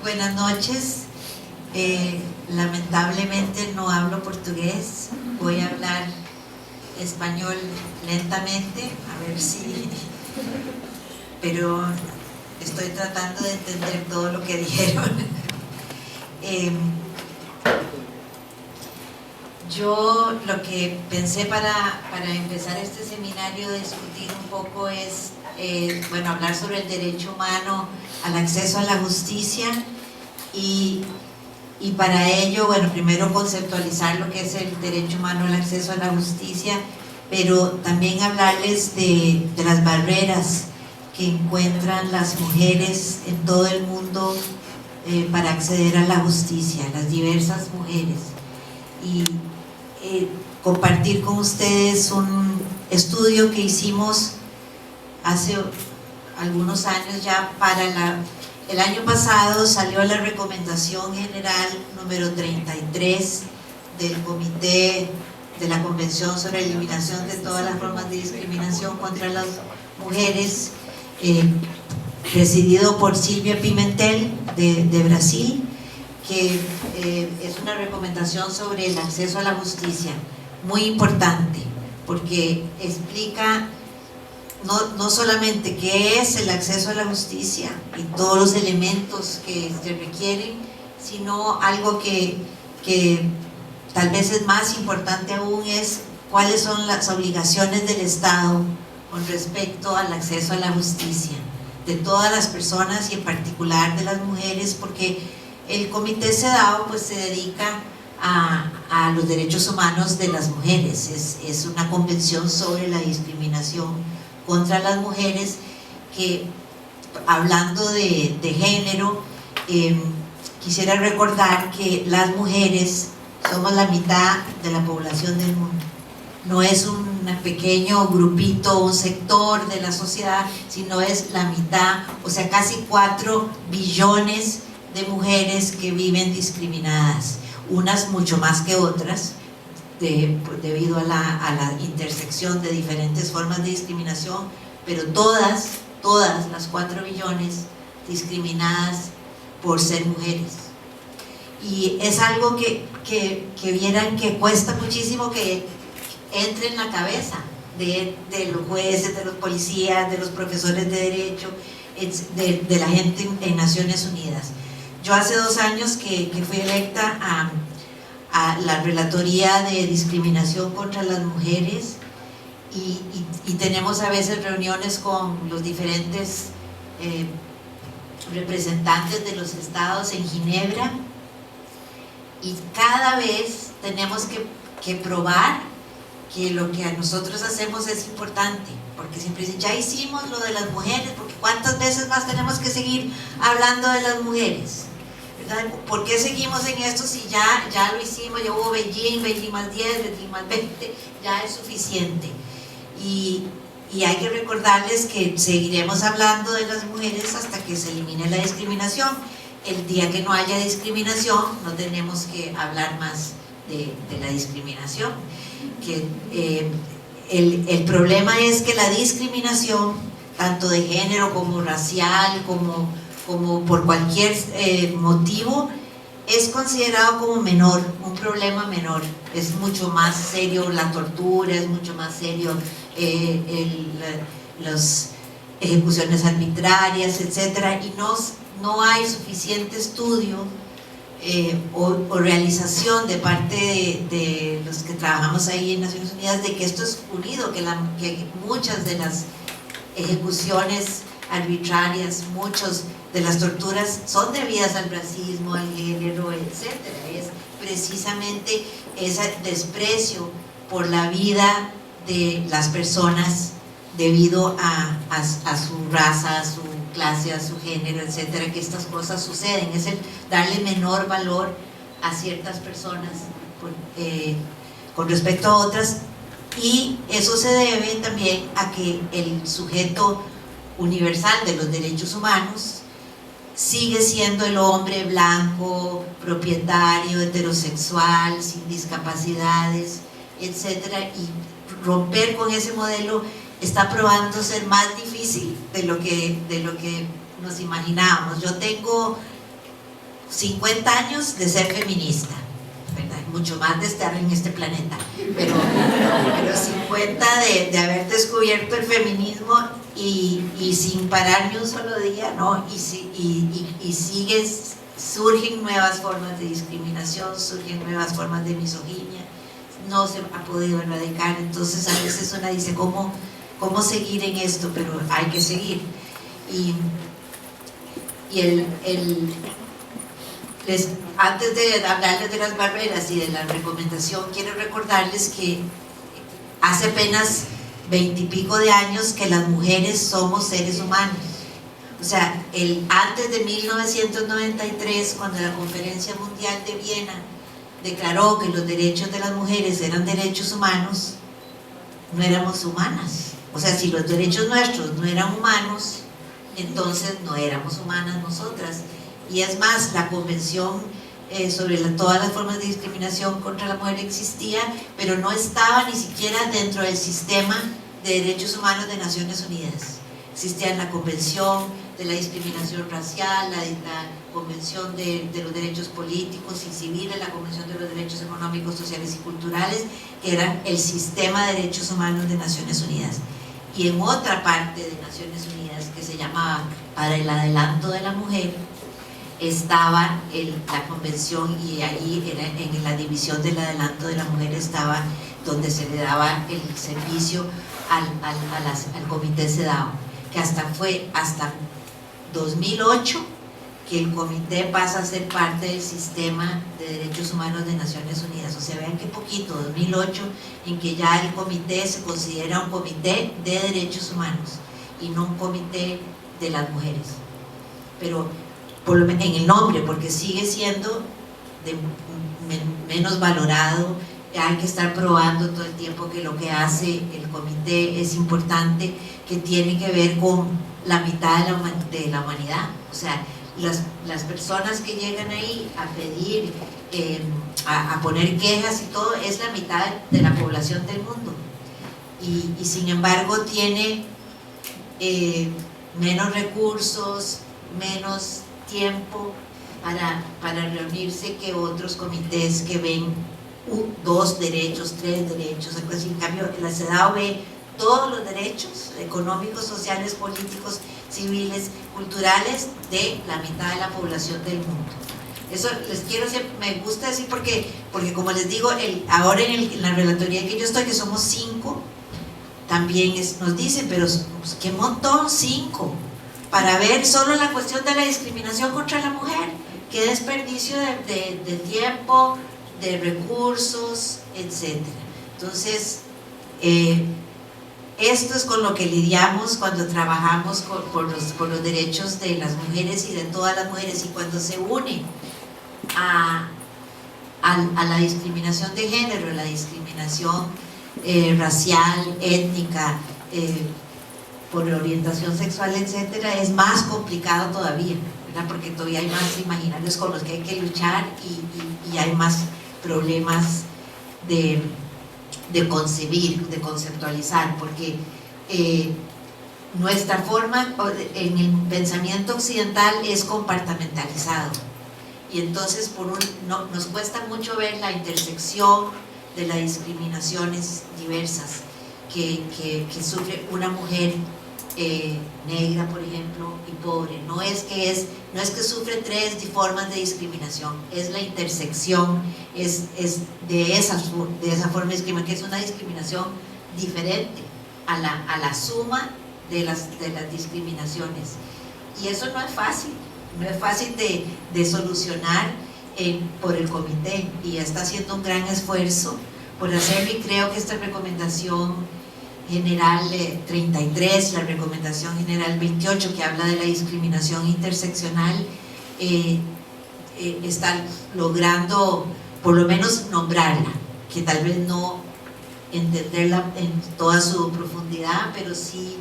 Buenas noches. Lamentablemente no hablo portugués. Voy a hablar español lentamente, a ver si... Pero estoy tratando de entender todo lo que dijeron. Yo lo que pensé para empezar este seminario, discutir un poco es, hablar sobre el derecho humano al acceso a la justicia y para ello, primero conceptualizar lo que es el derecho humano al acceso a la justicia, pero también hablarles de las barreras que encuentran las mujeres en todo el mundo para acceder a la justicia, las diversas mujeres. Y compartir con ustedes un estudio que hicimos hace algunos años ya el año pasado. Salió la recomendación general número 33 del Comité de la Convención sobre la Eliminación de todas las formas de discriminación contra las mujeres, presidido por Silvia Pimentel de Brasil, que es una recomendación sobre el acceso a la justicia, muy importante, porque explica no solamente qué es el acceso a la justicia y todos los elementos que se requieren, sino algo que tal vez es más importante aún, es cuáles son las obligaciones del Estado con respecto al acceso a la justicia de todas las personas y en particular de las mujeres, porque el Comité CEDAW pues se dedica a los derechos humanos de las mujeres. Es una convención sobre la discriminación contra las mujeres que, hablando de género, quisiera recordar que las mujeres somos la mitad de la población del mundo. No es un pequeño grupito, un sector de la sociedad, sino es la mitad, o sea, casi 4 billones de mujeres que viven discriminadas, unas mucho más que otras, debido a la intersección de diferentes formas de discriminación, pero todas las 4 billones discriminadas por ser mujeres. Y es algo que vieran que cuesta muchísimo que entre en la cabeza de los jueces, de los policías, de los profesores de derecho, de la gente en Naciones Unidas. Yo hace 2 años que fui electa a la Relatoría de Discriminación contra las Mujeres y tenemos a veces reuniones con los diferentes representantes de los estados en Ginebra, y cada vez tenemos que probar que lo que nosotros hacemos es importante, porque siempre dicen, ya hicimos lo de las mujeres, porque ¿cuántas veces más tenemos que seguir hablando de las mujeres? ¿Verdad? ¿Por qué seguimos en esto si ya lo hicimos? Ya hubo Beijing, Beijing más 10, Beijing más 20, ya es suficiente. Y hay que recordarles que seguiremos hablando de las mujeres hasta que se elimine la discriminación. El día que no haya discriminación, no tenemos que hablar más de la discriminación. El problema es que la discriminación, tanto de género como racial, como por cualquier motivo, es considerado como menor, un problema menor. Es mucho más serio la tortura, es mucho más serio las ejecuciones arbitrarias, etcétera, y no hay suficiente estudio o realización de parte de los que trabajamos ahí en Naciones Unidas de que esto es unido, que muchas de las ejecuciones arbitrarias, muchas de las torturas son debidas al racismo, al género, etcétera. Es precisamente ese desprecio por la vida de las personas debido a su raza, a su clase, a su género, etcétera, que estas cosas suceden. Es el darle menor valor a ciertas personas con respecto a otras, y eso se debe también a que el sujeto universal de los derechos humanos sigue siendo el hombre blanco, propietario, heterosexual, sin discapacidades, etcétera, y romper con ese modelo está probando ser más difícil de lo que nos imaginábamos. Yo tengo 50 años de ser feminista, ¿verdad? Mucho más de estar en este planeta, pero 50 de haber descubierto el feminismo y sin parar ni un solo día, ¿no? Y sigues, surgen nuevas formas de discriminación, surgen nuevas formas de misoginia, no se ha podido erradicar. Entonces a veces una dice, ¿cómo seguir en esto? Pero hay que seguir. Antes de hablarles de las barreras y de la recomendación, quiero recordarles que hace apenas 20 y pico de años que las mujeres somos seres humanos. O sea, antes de 1993, cuando la Conferencia Mundial de Viena declaró que los derechos de las mujeres eran derechos humanos, no éramos humanas. O sea, si los derechos nuestros no eran humanos, entonces no éramos humanas nosotras. Y es más, la convención sobre todas las formas de discriminación contra la mujer existía, pero no estaba ni siquiera dentro del sistema de derechos humanos de Naciones Unidas. Existía la Convención de la Discriminación Racial, la Convención de los Derechos Políticos y Civiles, la Convención de los Derechos Económicos, Sociales y Culturales, que eran el sistema de derechos humanos de Naciones Unidas. Y en otra parte de Naciones Unidas, que se llamaba para el adelanto de la mujer, estaba la convención, y ahí era en la división del adelanto de la mujer estaba donde se le daba el servicio al comité CEDAW, que fue hasta 2008 que el comité pasa a ser parte del sistema de derechos humanos de Naciones Unidas. O sea, vean qué poquito, 2008, en que ya el comité se considera un comité de derechos humanos y no un comité de las mujeres. Pero en el nombre, porque sigue siendo menos valorado. Hay que estar probando todo el tiempo que lo que hace el comité es importante, que tiene que ver con la mitad de la humanidad. O sea, las personas que llegan ahí a pedir, a poner quejas y todo, es la mitad de la población del mundo. Y sin embargo tiene menos recursos, menos tiempo para reunirse que otros comités que ven 2 derechos, 3 derechos. En cambio, la CEDAW ve todos los derechos económicos, sociales, políticos, civiles, culturales de la mitad de la población del mundo. Eso les quiero decir, me gusta decir porque como les digo, ahora en la relatoría que yo estoy, que somos 5, también nos dicen, pero pues, qué montón, 5, para ver solo la cuestión de la discriminación contra la mujer, qué desperdicio de tiempo, de recursos, etc. Entonces, esto es con lo que lidiamos cuando trabajamos por los derechos de las mujeres y de todas las mujeres, y cuando se une a la discriminación de género, la discriminación racial, étnica, por orientación sexual, etcétera, es más complicado todavía, ¿verdad? Porque todavía hay más imaginarios con los que hay que luchar y hay más problemas de concebir, de conceptualizar, porque nuestra forma en el pensamiento occidental es compartimentalizado, y entonces nos cuesta mucho ver la intersección de las discriminaciones diversas que sufre una mujer negra, por ejemplo, y pobre. No es que sufre 3 formas de discriminación, es la intersección, es de esa forma de discriminación, que es una discriminación diferente a la suma de las discriminaciones. Y eso no es fácil de solucionar por el comité, y está haciendo un gran esfuerzo por hacerlo, y creo que esta recomendación general 33, la recomendación general 28, que habla de la discriminación interseccional, está logrando por lo menos nombrarla, que tal vez no entenderla en toda su profundidad, pero sí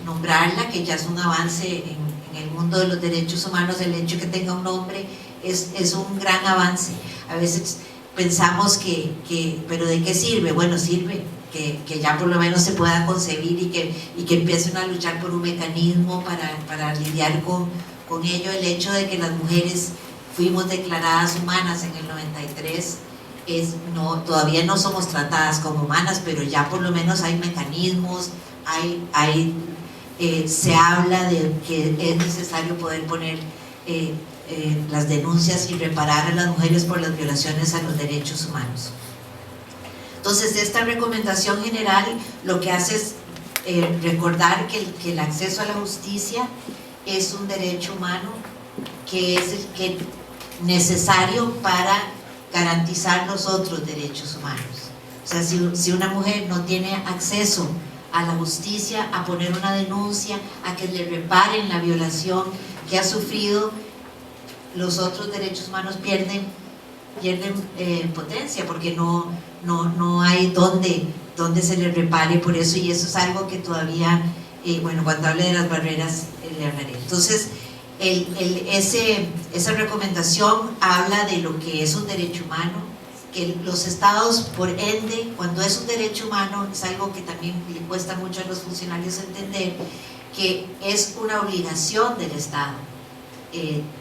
nombrarla, que ya es un avance en el mundo de los derechos humanos. El hecho de que tenga un nombre es un gran avance. A veces pensamos pero ¿de qué sirve? Bueno, sirve que ya por lo menos se pueda concebir y que empiecen a luchar por un mecanismo para lidiar con ello. El hecho de que las mujeres fuimos declaradas humanas en el 93, todavía no somos tratadas como humanas, pero ya por lo menos hay mecanismos, se habla de que es necesario poder poner las denuncias y reparar a las mujeres por las violaciones a los derechos humanos. Entonces, esta recomendación general lo que hace es recordar que el acceso a la justicia es un derecho humano que es necesario para garantizar los otros derechos humanos. O sea, si una mujer no tiene acceso a la justicia, a poner una denuncia, a que le reparen la violación que ha sufrido, los otros derechos humanos pierden potencia, porque no hay donde se le repare por eso, y eso es algo que todavía, bueno, cuando hable de las barreras le hablaré. Entonces, esa recomendación habla de lo que es un derecho humano, que los estados, por ende, cuando es un derecho humano, es algo que también le cuesta mucho a los funcionarios entender, que es una obligación del Estado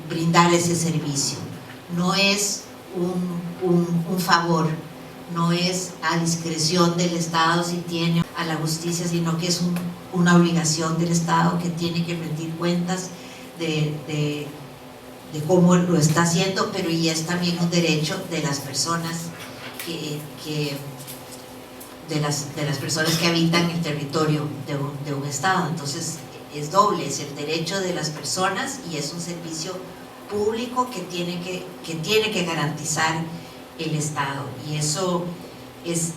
brindar ese servicio, no es un favor, no es a discreción del Estado si tiene a la justicia, sino que es una obligación del Estado que tiene que rendir cuentas de cómo lo está haciendo, pero y es también un derecho de las personas de las personas que habitan el territorio de un Estado. Entonces es doble, es el derecho de las personas y es un servicio público que tiene que garantizar el Estado, y eso es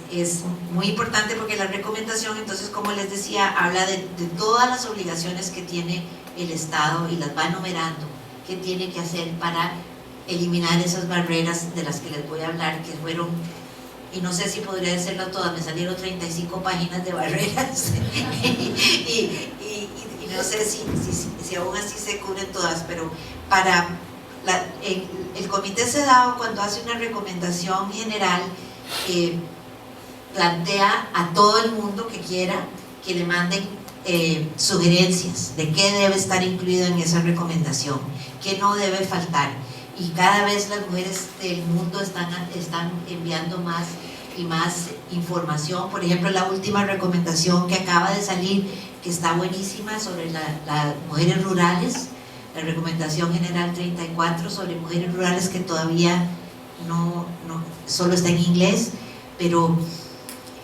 muy importante, porque la recomendación, entonces, como les decía, habla de todas las obligaciones que tiene el Estado y las va enumerando, que tiene que hacer para eliminar esas barreras de las que les voy a hablar, que fueron, y no sé si podría decirlo todas, me salieron 35 páginas de barreras y no sé si aún así se cubren todas, pero el Comité CEDAW, cuando hace una recomendación general, plantea a todo el mundo que quiera que le manden sugerencias de qué debe estar incluido en esa recomendación, qué no debe faltar, y cada vez las mujeres del mundo están enviando más y más información. Por ejemplo, la última recomendación que acaba de salir, que está buenísima, sobre las mujeres rurales, la recomendación general 34 sobre mujeres rurales, que todavía solo está en inglés, pero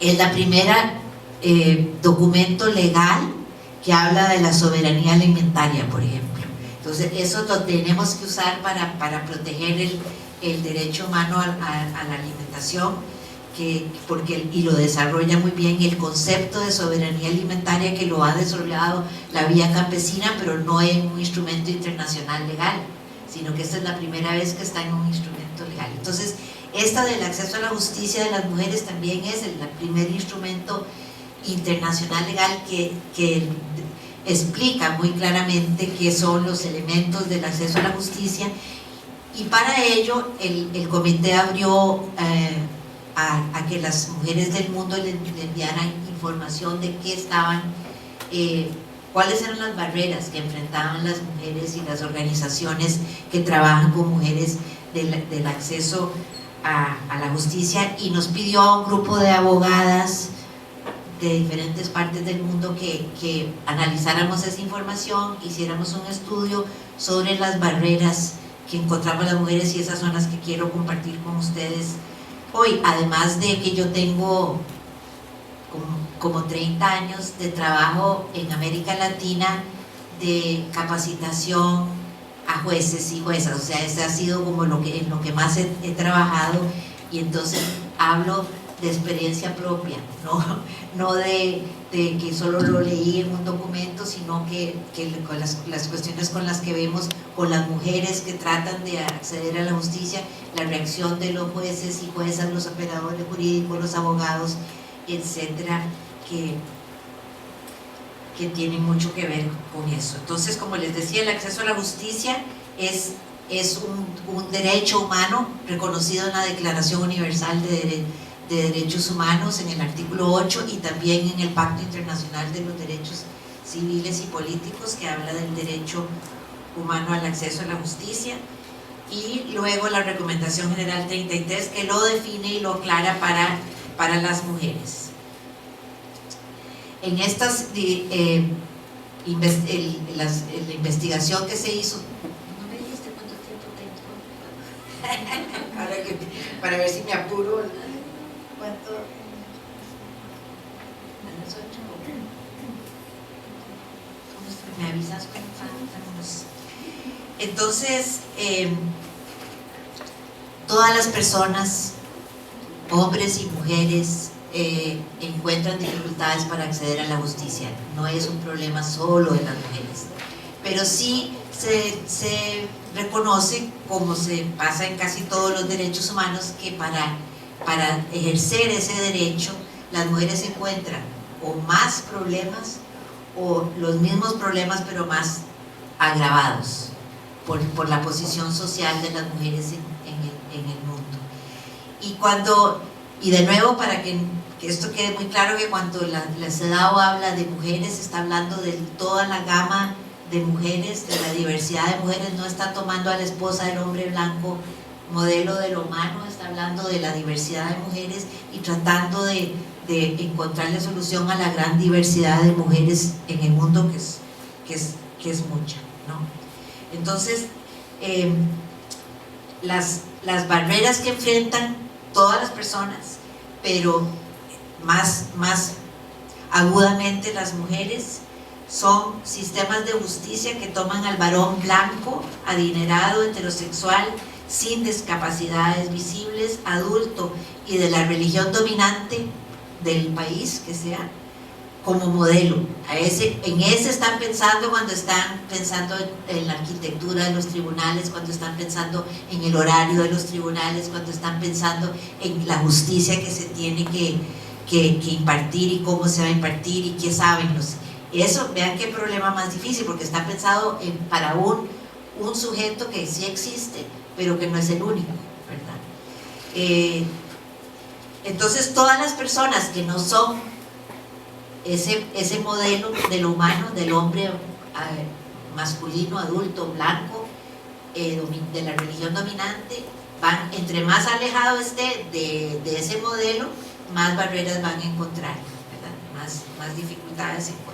es la primera documento legal que habla de la soberanía alimentaria, por ejemplo. Entonces eso lo tenemos que usar para proteger el derecho humano a la alimentación, y lo desarrolla muy bien el concepto de soberanía alimentaria, que lo ha desarrollado la vía campesina, pero no en un instrumento internacional legal, sino que esta es la primera vez que está en un instrumento legal. Entonces, esta del acceso a la justicia de las mujeres también es el primer instrumento internacional legal que explica muy claramente qué son los elementos del acceso a la justicia, y para ello el comité abrió a que las mujeres del mundo le enviaran información de qué cuáles eran las barreras que enfrentaban las mujeres y las organizaciones que trabajan con mujeres del acceso a la justicia, y nos pidió a un grupo de abogadas de diferentes partes del mundo que analizáramos esa información, hiciéramos un estudio sobre las barreras que encontramos las mujeres, y esas son las que quiero compartir con ustedes hoy. Además de que yo tengo como 30 años de trabajo en América Latina de capacitación a jueces y juezas, o sea, ese ha sido como en lo que más he trabajado, y entonces hablo de experiencia propia, no de que solo lo leí en un documento, sino que con las cuestiones con las que vemos con las mujeres que tratan de acceder a la justicia, la reacción de los jueces y juezas, los operadores jurídicos, los abogados, etcétera, que tienen mucho que ver con eso. Entonces, como les decía, el acceso a la justicia es un derecho humano reconocido en la Declaración Universal de Derechos Humanos, en el artículo 8, y también en el Pacto Internacional de los Derechos Civiles y Políticos, que habla del derecho humano al acceso a la justicia. y luego la Recomendación General 33, que lo define y lo aclara para las mujeres. En estas, la investigación que se hizo, ¿no me dijiste cuánto tiempo tengo? Ahora que, para ver si me apuro, ¿cuánto? ¿A las 8? ¿Me avisas cuando faltamos? Entonces, todas las personas, hombres y mujeres, encuentran dificultades para acceder a la justicia. No es un problema solo de las mujeres, pero sí se reconoce, como se pasa en casi todos los derechos humanos, que para ejercer ese derecho las mujeres encuentran o más problemas o los mismos problemas pero más agravados por la posición social de las mujeres en el mundo. Y de nuevo, para que esto quede muy claro, que cuando la CEDAW habla de mujeres, está hablando de toda la gama de mujeres, de la diversidad de mujeres. No está tomando a la esposa del hombre blanco modelo de lo humano, está hablando de la diversidad de mujeres y tratando de encontrarle solución a la gran diversidad de mujeres en el mundo, que es mucha, ¿no? Entonces, las barreras que enfrentan todas las personas, pero más agudamente las mujeres, son sistemas de justicia que toman al varón blanco, adinerado, heterosexual, sin discapacidades visibles, adulto y de la religión dominante del país que sea, como modelo. En ese están pensando cuando están pensando en la arquitectura de los tribunales, cuando están pensando en el horario de los tribunales, cuando están pensando en la justicia que se tiene que impartir y cómo se va a impartir y qué saben eso. Vean qué problema más difícil, porque está pensado para un sujeto que sí existe, pero que no es el único, ¿verdad? Entonces, todas las personas que no son ese modelo de lo humano, del hombre masculino, adulto, blanco, de la religión dominante, entre más alejado esté de ese modelo, más barreras van a encontrar, ¿verdad? Más dificultades se encuentran.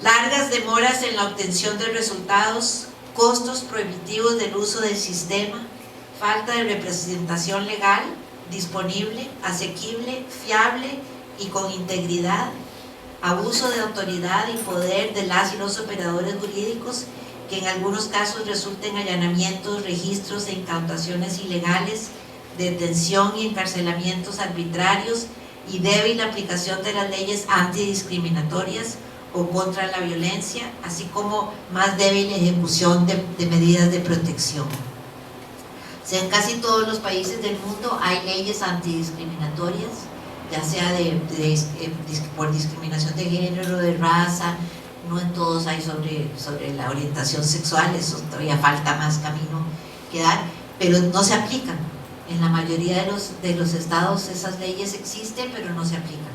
Largas demoras en la obtención de resultados, costos prohibitivos del uso del sistema, falta de representación legal disponible, asequible, fiable y con integridad, abuso de autoridad y poder de las y los operadores jurídicos, que en algunos casos resulten allanamientos, registros e incautaciones ilegales, detención y encarcelamientos arbitrarios y débil aplicación de las leyes antidiscriminatorias o contra la violencia, así como más débil ejecución de medidas de protección. O sea, en casi todos los países del mundo hay leyes antidiscriminatorias, ya sea por discriminación de género, de raza. No en todos hay sobre la orientación sexual, eso todavía falta más camino que dar, pero no se aplican. En la mayoría de los estados esas leyes existen, pero no se aplican.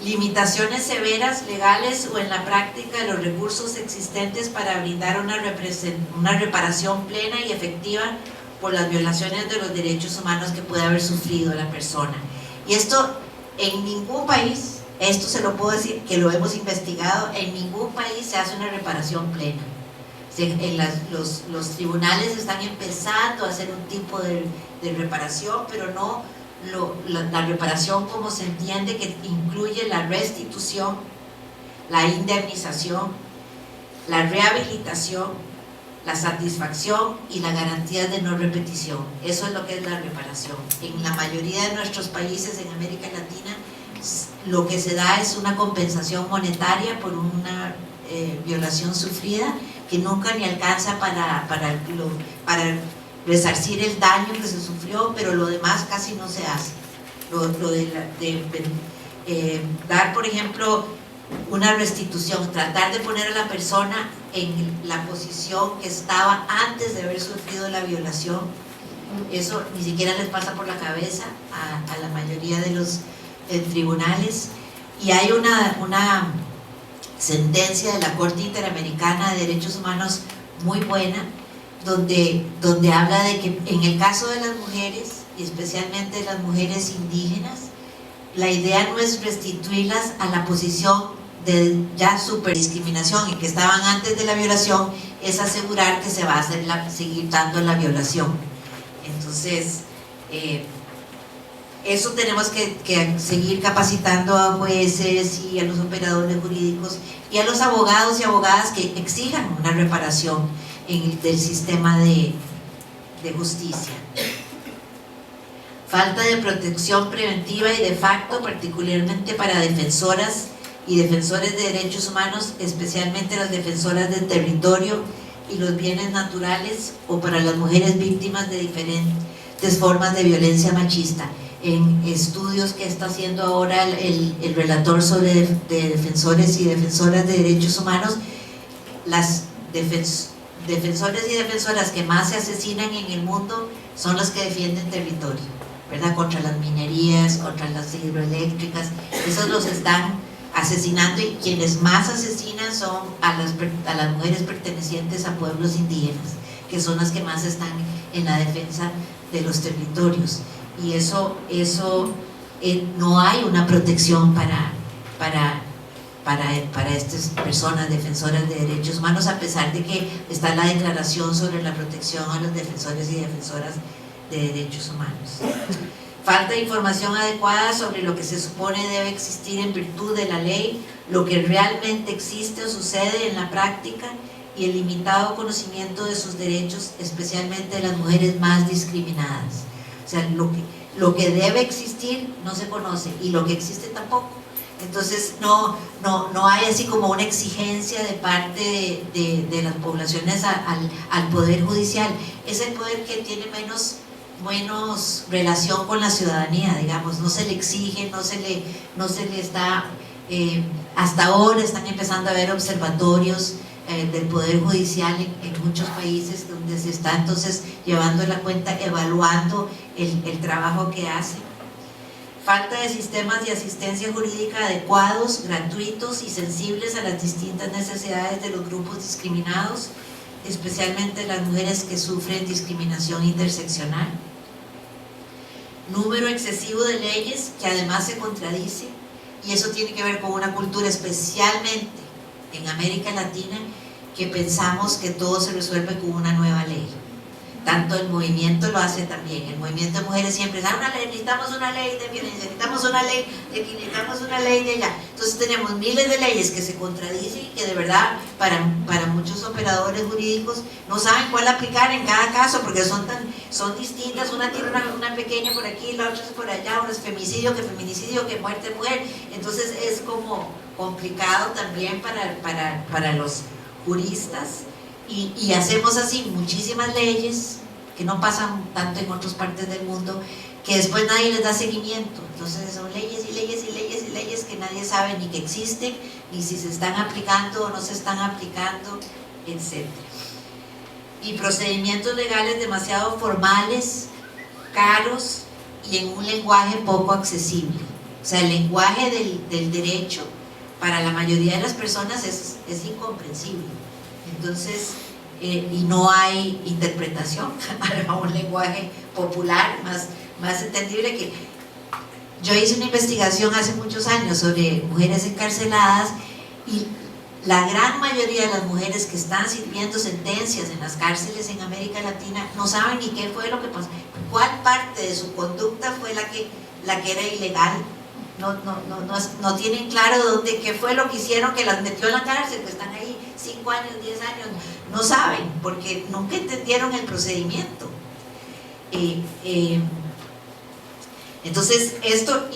Limitaciones severas, legales o en la práctica de los recursos existentes para brindar una reparación plena y efectiva por las violaciones de los derechos humanos que puede haber sufrido la persona. Y esto en ningún país, esto se lo puedo decir que lo hemos investigado, en ningún país se hace una reparación plena. Los tribunales están empezando a hacer un tipo de reparación, pero no la reparación como se entiende, que incluye la restitución, la indemnización, la rehabilitación, la satisfacción y la garantía de no repetición. Eso es lo que es la reparación. En la mayoría de nuestros países en América Latina, lo que se da es una compensación monetaria por una violación sufrida, que nunca ni alcanza para resarcir el daño que se sufrió, pero lo demás casi no se hace. Dar, por ejemplo, una restitución, tratar de poner a la persona en la posición que estaba antes de haber sufrido la violación, eso ni siquiera les pasa por la cabeza a la mayoría de los tribunales. Y hay una sentencia de la Corte Interamericana de Derechos Humanos muy buena, donde habla de que en el caso de las mujeres, y especialmente las mujeres indígenas, la idea no es restituirlas a la posición de ya super discriminación en que estaban antes de la violación, es asegurar que se va a seguir dando la violación. Entonces, eso tenemos que seguir capacitando a jueces y a los operadores jurídicos y a los abogados y abogadas que exijan una reparación del sistema de justicia. Falta de protección preventiva y de facto, particularmente para defensoras y defensores de derechos humanos, especialmente las defensoras del territorio y los bienes naturales, o para las mujeres víctimas de diferentes formas de violencia machista. En estudios que está haciendo ahora el relator sobre defensores y defensoras de derechos humanos, las defensores y defensoras que más se asesinan en el mundo son las que defienden territorio, ¿verdad? Contra las minerías, contra las hidroeléctricas, esos los están asesinando, y quienes más asesinan son a las mujeres pertenecientes a pueblos indígenas, que son las que más están en la defensa de los territorios. Y eso no hay una protección para estas personas defensoras de derechos humanos, a pesar de que está la Declaración sobre la protección a los defensores y defensoras de derechos humanos. Falta de información adecuada sobre lo que se supone debe existir en virtud de la ley, lo que realmente existe o sucede en la práctica, y el limitado conocimiento de sus derechos, especialmente de las mujeres más discriminadas. O sea, lo que debe existir no se conoce, y lo que existe tampoco. Entonces no hay así como una exigencia de parte de las poblaciones al Poder Judicial. Es el poder que tiene menos relación con la ciudadanía, digamos. No se le exige, no se le está, hasta ahora están empezando a haber observatorios del Poder Judicial en muchos países, donde se está entonces llevando la cuenta, evaluando el trabajo que hacen. Falta de sistemas de asistencia jurídica adecuados, gratuitos y sensibles a las distintas necesidades de los grupos discriminados, especialmente las mujeres que sufren discriminación interseccional. Número excesivo de leyes que además se contradicen, y eso tiene que ver con una cultura, especialmente en América Latina, que pensamos que todo se resuelve con una nueva ley. Tanto el movimiento lo hace también. El movimiento de mujeres siempre dice, necesitamos una ley de violencia, necesitamos una ley de aquí, necesitamos una ley de allá. Entonces tenemos miles de leyes que se contradicen y que de verdad para muchos operadores jurídicos no saben cuál aplicar en cada caso, porque son distintas. Una tiene una pequeña por aquí, la otra es por allá, una es femicidio, que feminicidio, que muerte de mujer. Entonces es como complicado también para los juristas. Y hacemos así muchísimas leyes que no pasan tanto en otras partes del mundo, que después nadie les da seguimiento. Entonces son leyes y leyes y leyes y leyes que nadie sabe ni que existen, ni si se están aplicando o no se están aplicando, etc. Y procedimientos legales demasiado formales, caros y en un lenguaje poco accesible. O sea, el lenguaje del derecho para la mayoría de las personas es incomprensible. Entonces, y no hay interpretación a un lenguaje popular más entendible. Que yo hice una investigación hace muchos años sobre mujeres encarceladas, y la gran mayoría de las mujeres que están sirviendo sentencias en las cárceles en América Latina no saben ni qué fue lo que pasó, cuál parte de su conducta fue la que era ilegal. No tienen claro qué fue lo que hicieron que las metió en la cárcel, que están ahí 5 años, 10 años, no saben, porque nunca entendieron el procedimiento. Entonces esto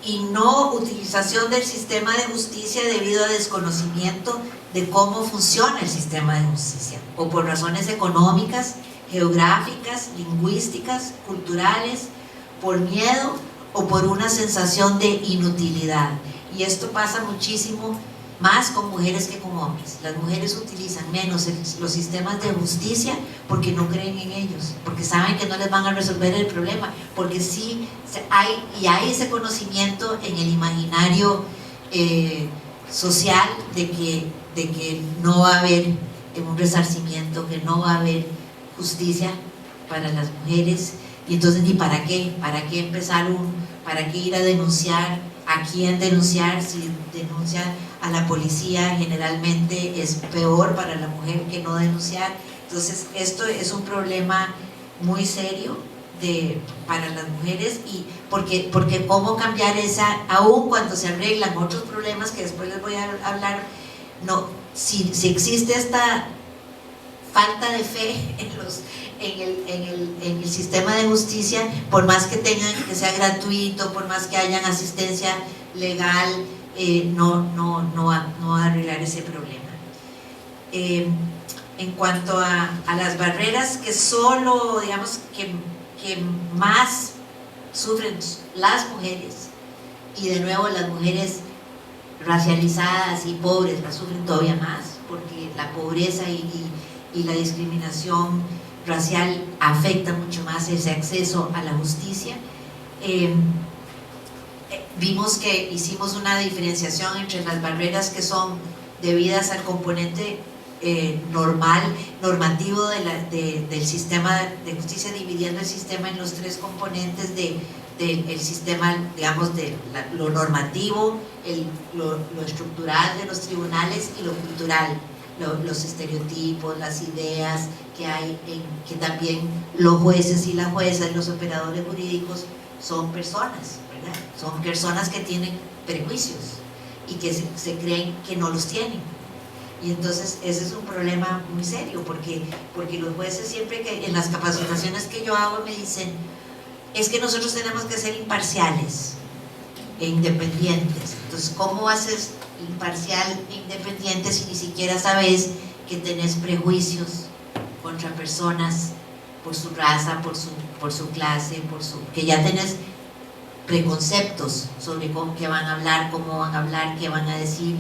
y no utilización del sistema de justicia debido a desconocimiento de cómo funciona el sistema de justicia, o por razones económicas, geográficas, lingüísticas, culturales, por miedo o por una sensación de inutilidad. Y esto pasa muchísimo más con mujeres que con hombres. Las mujeres utilizan menos los sistemas de justicia porque no creen en ellos, porque saben que no les van a resolver el problema, porque sí hay ese conocimiento en el imaginario social de que no va a haber un resarcimiento, que no va a haber justicia para las mujeres, y entonces ni para qué empezar para qué ir a denunciar, a quién denunciar, si denuncia a la policía generalmente es peor para la mujer que no denunciar. Entonces esto es un problema muy serio para las mujeres, y porque cómo cambiar esa, aun cuando se arreglan otros problemas que después les voy a hablar, no, si existe esta falta de fe en el sistema de justicia, por más que sea gratuito, por más que hayan asistencia legal, no va a arreglar ese problema. En cuanto a las barreras que solo, digamos, que más sufren las mujeres, y de nuevo las mujeres racializadas y pobres las sufren todavía más, porque la pobreza y la discriminación racial afecta mucho más ese acceso a la justicia. Vimos que hicimos una diferenciación entre las barreras que son debidas al componente normativo del sistema de justicia, dividiendo el sistema en los tres componentes del sistema, digamos, de lo normativo, lo estructural de los tribunales, y lo cultural, los estereotipos, las ideas que hay, que también los jueces y las juezas, los operadores jurídicos son personas, ¿verdad? Son personas que tienen prejuicios y que se creen que no los tienen. Y entonces ese es un problema muy serio, porque los jueces siempre, que en las capacitaciones que yo hago, me dicen, es que nosotros tenemos que ser imparciales e independientes. Entonces, ¿cómo haces imparcial e independiente si ni siquiera sabes que tenés prejuicios contra personas por su raza, por su clase, que ya tenés preconceptos sobre qué van a hablar, cómo van a hablar, qué van a decir,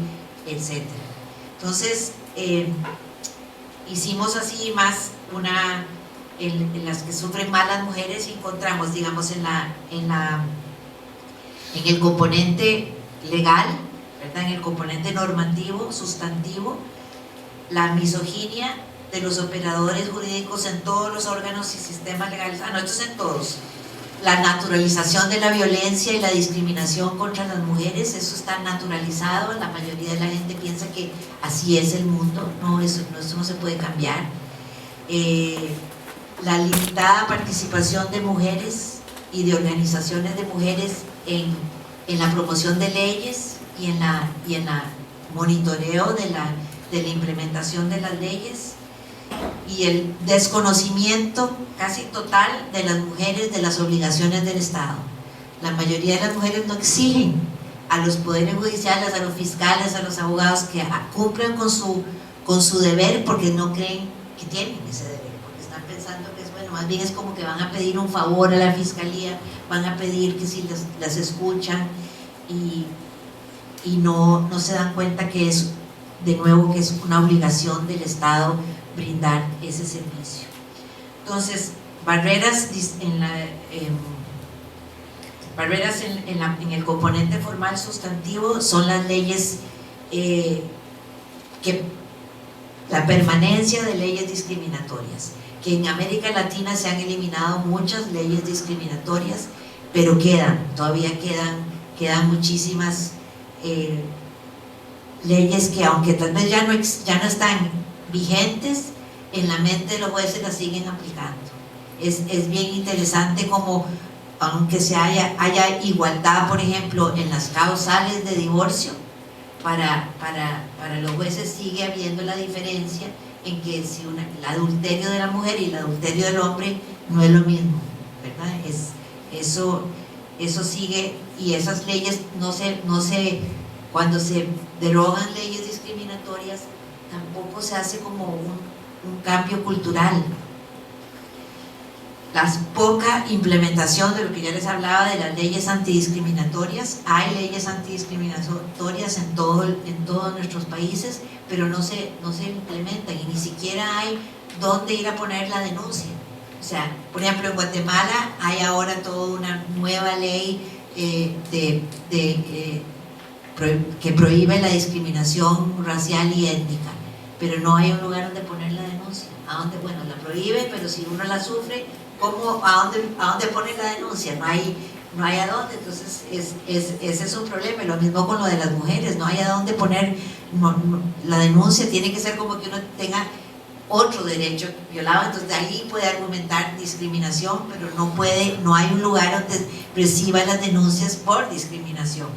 etc.? Entonces, hicimos así más en las que sufren más las mujeres, y encontramos, digamos, en el componente legal, ¿verdad?, en el componente normativo, sustantivo, la misoginia de los operadores jurídicos en todos los órganos y sistemas legales, no, esto es en todos. La naturalización de la violencia y la discriminación contra las mujeres, eso está naturalizado, la mayoría de la gente piensa que así es el mundo, no, eso no se puede cambiar. La limitada participación de mujeres y de organizaciones de mujeres en la promoción de leyes y en la monitoreo de la implementación de las leyes, y el desconocimiento casi total de las mujeres de las obligaciones del Estado. La mayoría de las mujeres no exigen a los poderes judiciales, a los fiscales, a los abogados que cumplan con su deber, porque no creen que tienen ese deber, porque están pensando que es, bueno, más bien es como que van a pedir un favor a la fiscalía, van a pedir que si las escuchan, y no se dan cuenta que es, de nuevo, que es una obligación del Estado brindar ese servicio. Entonces, barreras en el componente formal sustantivo son las leyes, la permanencia de leyes discriminatorias, que en América Latina se han eliminado muchas leyes discriminatorias, pero todavía quedan muchísimas leyes que, aunque tal vez ya no están vigentes, en la mente de los jueces las siguen aplicando. Es bien interesante como, aunque haya igualdad, por ejemplo, en las causales de divorcio, para los jueces sigue habiendo la diferencia en que si el adulterio de la mujer y el adulterio del hombre no es lo mismo, ¿verdad? Eso sigue, y esas leyes cuando se derogan leyes discriminatorias, tampoco se hace como un cambio cultural. La poca implementación de lo que ya les hablaba de las leyes antidiscriminatorias. Hay leyes antidiscriminatorias en todos nuestros países, pero no se implementan, y ni siquiera hay dónde ir a poner la denuncia. O sea, por ejemplo, en Guatemala hay ahora toda una nueva ley que prohíbe la discriminación racial y étnica, pero no hay un lugar donde poner la denuncia. ¿A dónde? Bueno, la prohíbe, pero si uno la sufre, ¿cómo, a dónde pone la denuncia? No hay a dónde. Entonces ese es un problema. Y lo mismo con lo de las mujeres, no hay a dónde poner la denuncia. Tiene que ser como que uno tenga otro derecho violado, entonces de ahí puede argumentar discriminación, pero no hay un lugar donde reciba las denuncias por discriminación.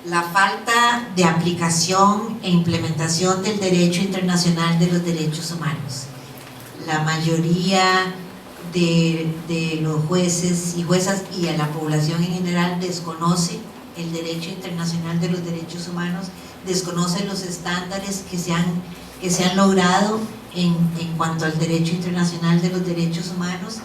La falta de aplicación e implementación del derecho internacional de los derechos humanos. La mayoría de los jueces y juezas y a la población en general desconoce el derecho internacional de los derechos humanos, desconoce los estándares que se han logrado en cuanto al derecho internacional de los derechos humanos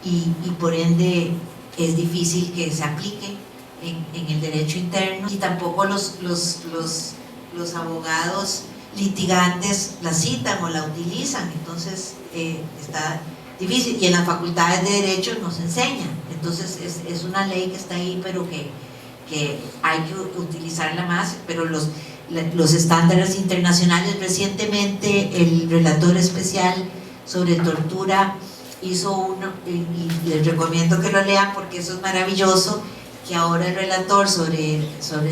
y por ende es difícil que se aplique en el derecho interno, y tampoco los abogados litigantes la citan o la utilizan, entonces está difícil, y en las facultades de derecho nos enseñan, entonces es una ley que está ahí, pero que hay que utilizarla más, pero los estándares internacionales, recientemente el relator especial sobre tortura hizo uno, y les recomiendo que lo lean porque eso es maravilloso, que ahora el relator sobre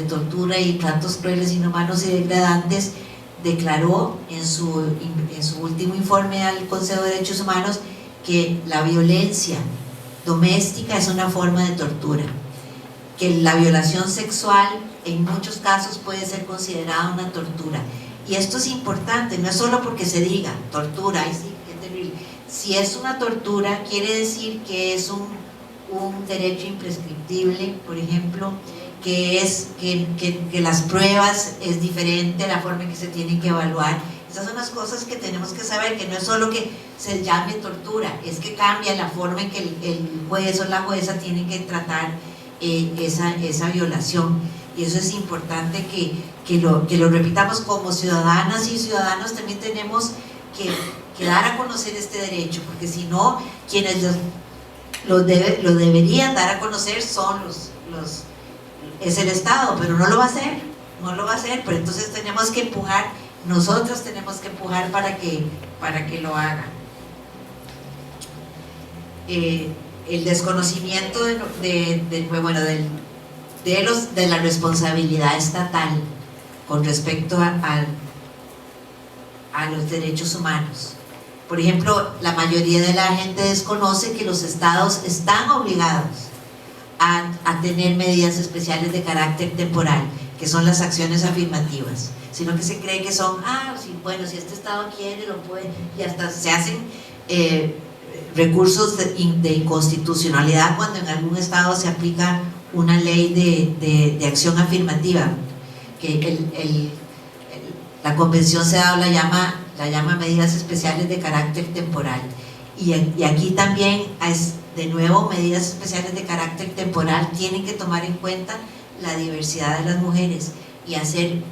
tortura y tratos crueles, inhumanos y degradantes declaró en su último informe al Consejo de Derechos Humanos que la violencia doméstica es una forma de tortura, que la violación sexual en muchos casos puede ser considerada una tortura. Y esto es importante, no es solo porque se diga tortura, ay sí, qué terrible. Si es una tortura, quiere decir que es un derecho imprescriptible, por ejemplo, que las pruebas es diferente, la forma en que se tienen que evaluar. Esas son las cosas que tenemos que saber, que no es solo que se llame tortura, es que cambia la forma en que el juez o la jueza tienen que tratar esa violación. Y eso es importante que lo repitamos como ciudadanas y ciudadanos. También tenemos que dar a conocer este derecho, porque si no, quienes lo deberían dar a conocer son es el Estado, pero no lo va a hacer, pero entonces tenemos que empujar, nosotros tenemos que empujar para que lo hagan. El desconocimiento de la responsabilidad estatal con respecto a los derechos humanos. Por ejemplo, la mayoría de la gente desconoce que los estados están obligados a tener medidas especiales de carácter temporal, que son las acciones afirmativas, sino que se cree que son, si este estado quiere, lo puede, y hasta se hacen recursos de inconstitucionalidad cuando en algún estado se aplica una ley de acción afirmativa, que la Convención CEDAW la llama medidas especiales de carácter temporal, y aquí también es de nuevo medidas especiales de carácter temporal. Tienen que tomar en cuenta la diversidad de las mujeres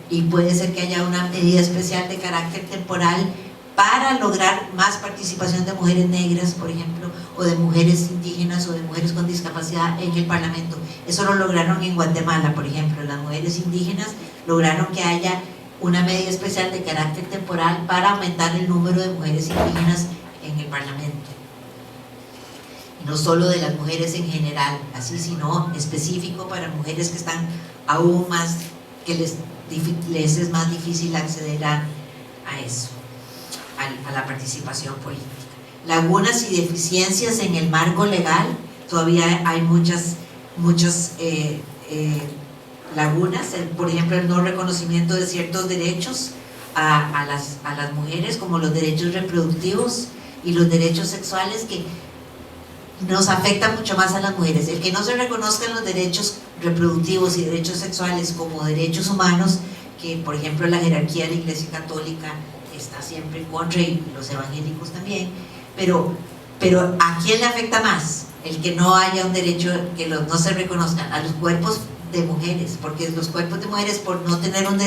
y puede ser que haya una medida especial de carácter temporal para lograr más participación de mujeres negras, por ejemplo, o de mujeres indígenas o de mujeres con discapacidad en el Parlamento. Eso lo lograron en Guatemala, por ejemplo. Las mujeres indígenas lograron que haya una medida especial de carácter temporal para aumentar el número de mujeres indígenas en el Parlamento. Y no solo de las mujeres en general, así, sino específico para mujeres que están aún más, que les es más difícil acceder a eso, a la participación política. Lagunas y deficiencias en el marco legal. Todavía hay muchas lagunas, por ejemplo el no reconocimiento de ciertos derechos a las mujeres, como los derechos reproductivos y los derechos sexuales, que nos afectan mucho más a las mujeres. El que no se reconozcan los derechos reproductivos y derechos sexuales como derechos humanos, que por ejemplo la jerarquía de la Iglesia Católica está siempre en contra, y los evangélicos también, pero ¿a quién le afecta más? El que no haya un derecho, que no se reconozcan a los cuerpos de mujeres, porque los cuerpos de mujeres, por no tener un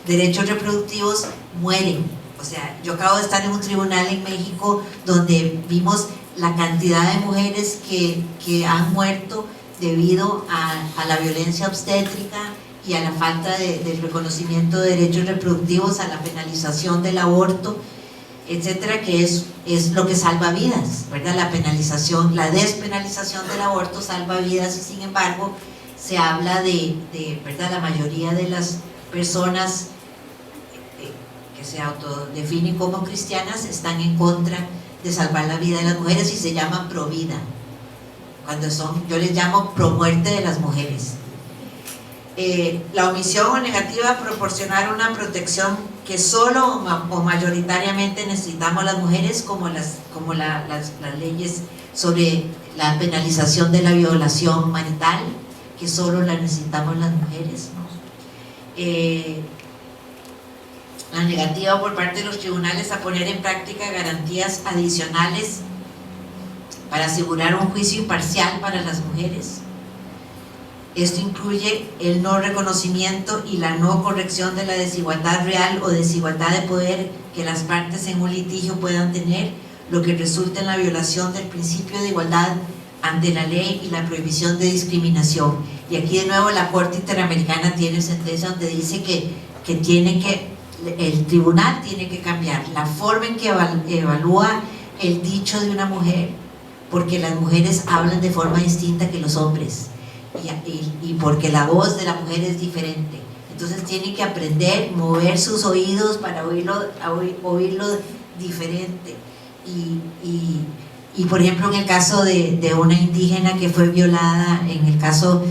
derechos reproductivos, mueren. O sea, yo acabo de estar en un tribunal en México donde vimos la cantidad de mujeres que han muerto debido a la violencia obstétrica y a la falta del reconocimiento de derechos reproductivos, a la penalización del aborto, etcétera, que es lo que salva vidas, ¿verdad? La penalización, la despenalización del aborto salva vidas, y sin embargo se habla ¿verdad? La mayoría de las personas que se autodefinen como cristianas están en contra de salvar la vida de las mujeres y se llaman pro vida, cuando yo les llamo pro muerte de las mujeres. La omisión o negativa a proporcionar una protección que solo o mayoritariamente necesitamos las mujeres, como las leyes sobre la penalización de la violación marital, que solo la necesitamos las mujeres, ¿no? La negativa por parte de los tribunales a poner en práctica garantías adicionales para asegurar un juicio imparcial para las mujeres. Esto incluye el no reconocimiento y la no corrección de la desigualdad real o desigualdad de poder que las partes en un litigio puedan tener, lo que resulta en la violación del principio de igualdad ante la ley y la prohibición de discriminación. Y aquí de nuevo la Corte Interamericana tiene sentencia donde dice que el tribunal tiene que cambiar la forma en que evalúa el dicho de una mujer, porque las mujeres hablan de forma distinta que los hombres, y porque la voz de la mujer es diferente. Entonces tiene que aprender, mover sus oídos para oírlo diferente. Y por ejemplo, en el caso de una indígena que fue violada, en el caso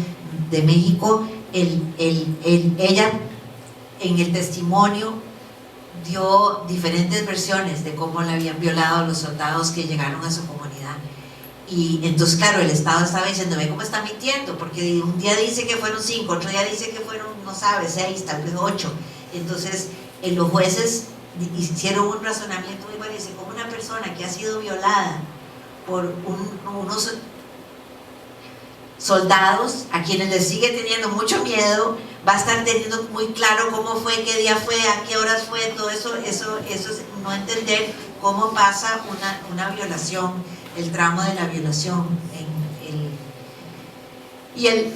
de México, ella en el testimonio dio diferentes versiones de cómo la habían violado los soldados que llegaron a su comunidad. Y entonces, claro, el Estado estaba diciendo, ve cómo está mintiendo, porque un día dice que fueron 5, otro día dice que fueron, no sabe, 6, tal vez 8. Entonces, los jueces hicieron un razonamiento muy bueno, dice, como una persona que ha sido violada por unos soldados a quienes les sigue teniendo mucho miedo, va a estar teniendo muy claro cómo fue, qué día fue, a qué horas fue, todo eso es no entender cómo pasa una violación, el tramo de la violación. Y el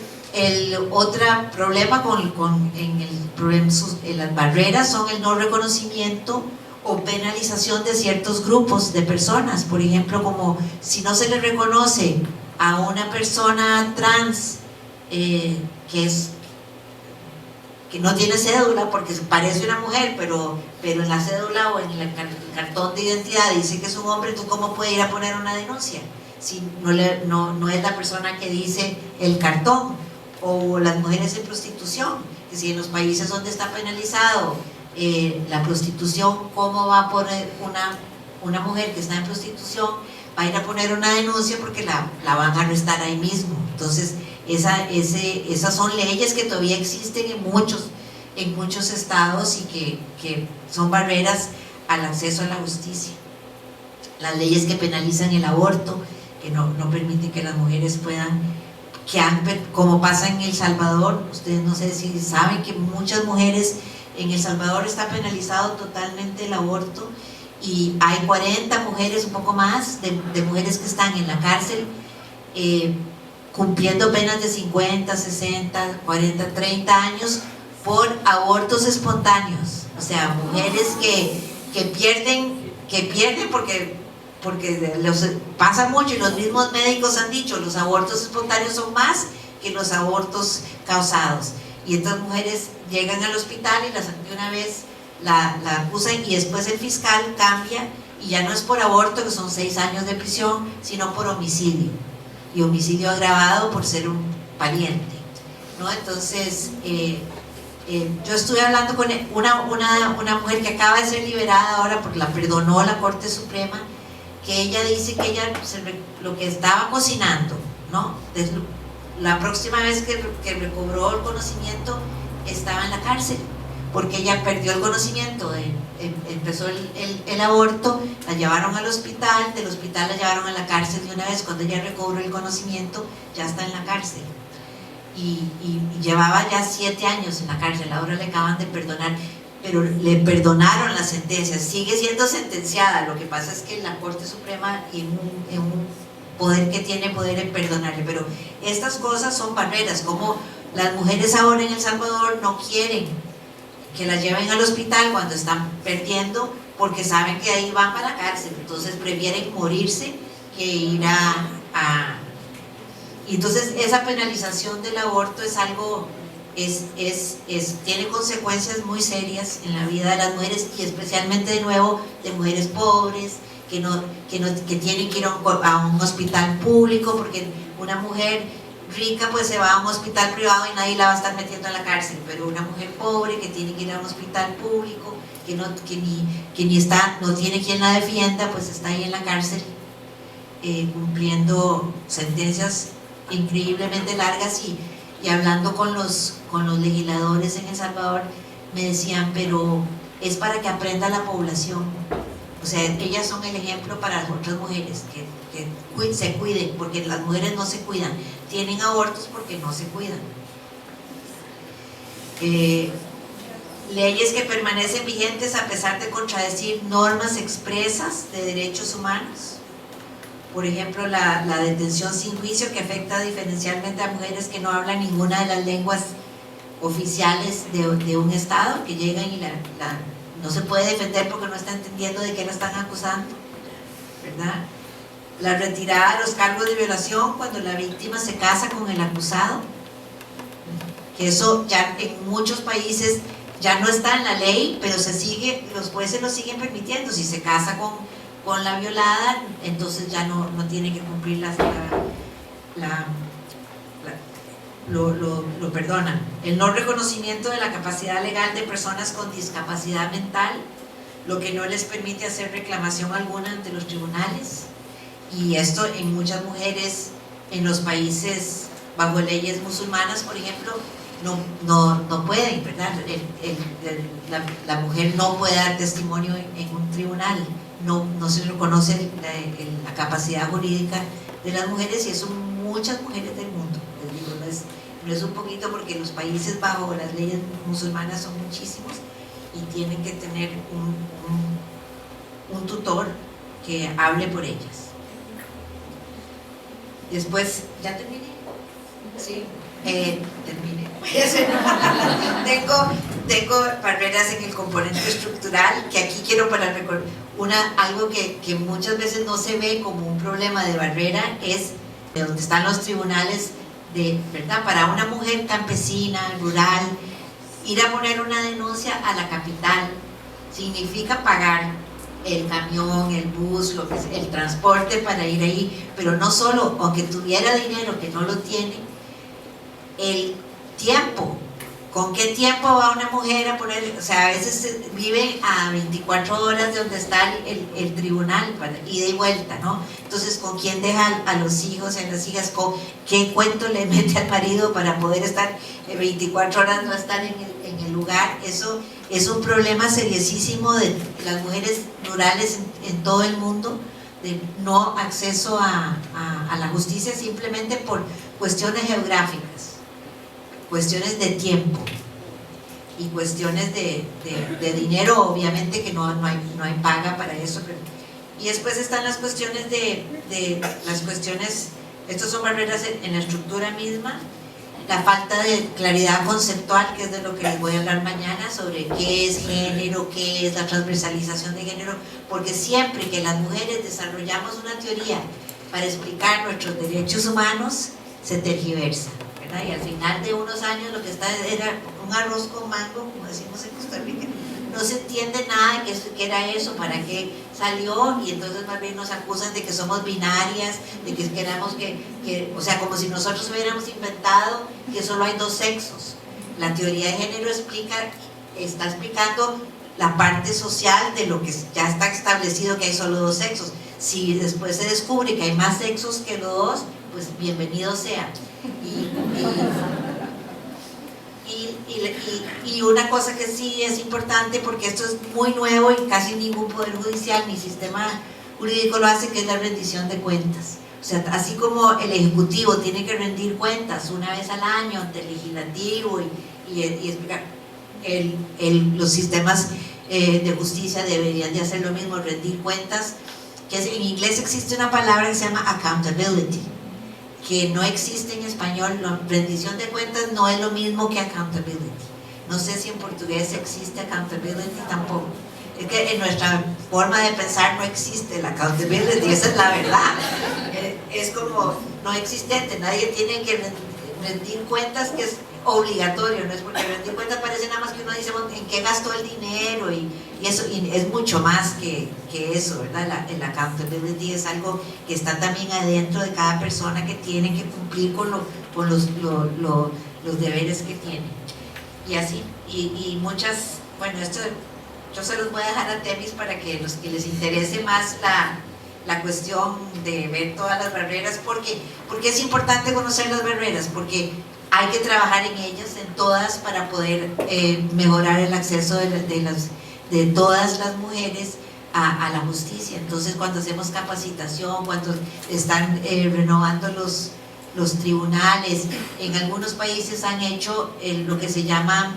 otro problema las barreras son el no reconocimiento o penalización de ciertos grupos de personas. Por ejemplo, como si no se le reconoce a una persona trans que no tiene cédula porque parece una mujer, pero en la cédula o en el cartón de identidad dice que es un hombre, ¿tú cómo puedes ir a poner una denuncia? Si no es la persona que dice el cartón. O las mujeres en prostitución, que si en los países donde está penalizado la prostitución, ¿cómo va a poner una mujer que está en prostitución, va a ir a poner una denuncia porque la van a arrestar ahí mismo? Entonces esas son leyes que todavía existen en muchos estados y que son barreras al acceso a la justicia. Las leyes que penalizan el aborto, que no permiten que las mujeres puedan, como pasa en El Salvador. Ustedes no sé si saben que muchas mujeres en El Salvador está penalizado totalmente el aborto, y hay 40 mujeres, un poco más, de mujeres que están en la cárcel cumpliendo penas de 50, 60, 40, 30 años por abortos espontáneos. O sea, mujeres que pierden porque pasa mucho, y los mismos médicos han dicho, los abortos espontáneos son más que los abortos causados. Y estas mujeres llegan al hospital y de una vez la acusan, y después el fiscal cambia y ya no es por aborto, que son 6 años de prisión, sino por homicidio, y homicidio agravado por ser un pariente, ¿no? Entonces yo estuve hablando con una mujer que acaba de ser liberada ahora porque la perdonó la Corte Suprema, que ella dice que ella lo que estaba cocinando, ¿no? La próxima vez que recobró el conocimiento estaba en la cárcel, porque ella perdió el conocimiento, empezó el aborto, la llevaron al hospital, del hospital la llevaron a la cárcel, y una vez cuando ella recobró el conocimiento ya está en la cárcel, y llevaba ya 7 años en la cárcel, ahora le acaban de perdonar. pero le perdonaron la sentencia, sigue siendo sentenciada. Lo que pasa es que la Corte Suprema, en un poder que tiene poder en perdonarle, pero estas cosas son barreras, como las mujeres ahora en El Salvador no quieren que las lleven al hospital cuando están perdiendo, porque saben que ahí van para la cárcel, entonces prefieren morirse que ir y entonces esa penalización del aborto es algo, tiene consecuencias muy serias en la vida de las mujeres, y especialmente de nuevo de mujeres pobres que tienen que ir a un hospital público, porque una mujer rica pues se va a un hospital privado y nadie la va a estar metiendo en la cárcel, pero una mujer pobre que tiene que ir a un hospital público, que no tiene quien la defienda, pues está ahí en la cárcel cumpliendo sentencias increíblemente largas. Y hablando con los legisladores en El Salvador, me decían, pero es para que aprenda la población, o sea, ellas son el ejemplo para las otras mujeres, que se cuiden, porque las mujeres no se cuidan, tienen abortos porque no se cuidan. Leyes que permanecen vigentes a pesar de contradecir normas expresas de derechos humanos. Por ejemplo, la detención sin juicio, que afecta diferencialmente a mujeres que no hablan ninguna de las lenguas oficiales de un estado, que llegan y no se puede defender porque no está entendiendo de qué la están acusando, ¿verdad? La retirada de los cargos de violación cuando la víctima se casa con el acusado, que eso ya en muchos países ya no está en la ley, pero los jueces lo siguen permitiendo. Si se casa con la violada, entonces ya no tiene que cumplir lo perdonan. El no reconocimiento de la capacidad legal de personas con discapacidad mental, lo que no les permite hacer reclamación alguna ante los tribunales, y esto en muchas mujeres en los países bajo leyes musulmanas, por ejemplo, no pueden, ¿verdad? La mujer no puede dar testimonio en un tribunal, no se reconoce la capacidad jurídica de las mujeres, y eso muchas mujeres del mundo, les digo, no es un poquito, porque los países bajo las leyes musulmanas son muchísimos y tienen que tener un tutor que hable por ellas. Después, ¿ya terminé? Sí, terminé. Tengo barreras en el componente estructural, que aquí quiero algo que muchas veces no se ve como un problema de barrera, es de donde están los tribunales, ¿verdad? Para una mujer campesina, rural, ir a poner una denuncia a la capital significa pagar el camión, el bus, el transporte para ir ahí, pero no solo, aunque tuviera dinero, que no lo tiene, el tiempo. ¿Con qué tiempo va una mujer a poner? O sea, a veces vive a 24 horas de donde está el tribunal, para ida y vuelta, ¿no? Entonces, ¿con quién deja a los hijos y a las hijas? ¿Con qué cuento le mete al marido para poder estar 24 horas, no estar en el lugar? Eso es un problema seriosísimo de las mujeres rurales en todo el mundo, de no acceso a la justicia simplemente por cuestiones geográficas, cuestiones de tiempo y cuestiones de dinero, obviamente que no hay paga para eso, y después están las cuestiones estos son barreras en la estructura misma, la falta de claridad conceptual, que es de lo que les voy a hablar mañana, sobre qué es género, qué es la transversalización de género, porque siempre que las mujeres desarrollamos una teoría para explicar nuestros derechos humanos, se tergiversa, ¿verdad? Y al final de unos años lo que era un arroz con mango, como decimos en Costa Rica, no se entiende nada de qué era eso, para qué salió, y entonces más bien nos acusan de que somos binarias, de que queramos o sea, como si nosotros hubiéramos inventado que solo hay dos sexos. La teoría de género está explicando la parte social de lo que ya está establecido, que hay solo dos sexos. Si después se descubre que hay más sexos que los dos, pues bienvenido sea. Y una cosa que sí es importante, porque esto es muy nuevo y casi ningún poder judicial ni sistema jurídico lo hace, que es la rendición de cuentas. O sea, así como el Ejecutivo tiene que rendir cuentas una vez al año ante el Legislativo y explicar, los sistemas de justicia deberían de hacer lo mismo, rendir cuentas, que en inglés existe una palabra que se llama accountability, que no existe en español. La rendición de cuentas no es lo mismo que accountability. No sé si en portugués existe accountability tampoco. Es que en nuestra forma de pensar no existe la accountability, esa es la verdad. Es como no existente, nadie tiene que rendir cuentas, que es obligatorio, no es porque rendir cuentas parece nada más que uno dice en qué gastó el dinero y eso, y es mucho más que eso, ¿verdad? El accountability es algo que está también adentro de cada persona, que tiene que cumplir con los deberes que tiene. Y así, y muchas, bueno, esto yo se los voy a dejar a Temis para que los que les interese más la cuestión de ver todas las barreras, porque es importante conocer las barreras, porque hay que trabajar en ellas, en todas, para poder mejorar el acceso de todas las mujeres a la justicia. Entonces, cuando hacemos capacitación, cuando están renovando los tribunales, en algunos países han hecho lo que se llama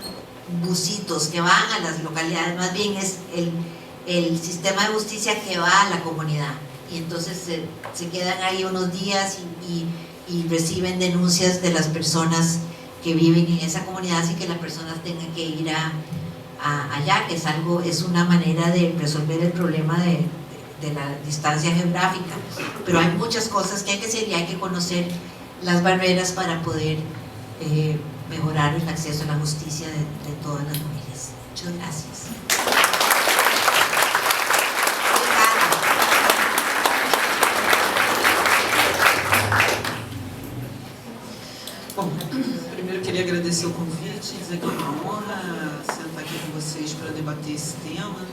busitos, que van a las localidades, más bien es el sistema de justicia que va a la comunidad, y entonces se quedan ahí unos días y reciben denuncias de las personas que viven en esa comunidad, así que la persona tenga que ir allá, que es una manera de resolver el problema de la distancia geográfica. Pero hay muchas cosas que hay que hacer, y hay que conocer las barreras para poder mejorar el acceso a la justicia de todas las mujeres. Muchas gracias. Bom, primeiro queria agradecer o convite, dizer que é uma honra sentar aqui com vocês para debater esse tema,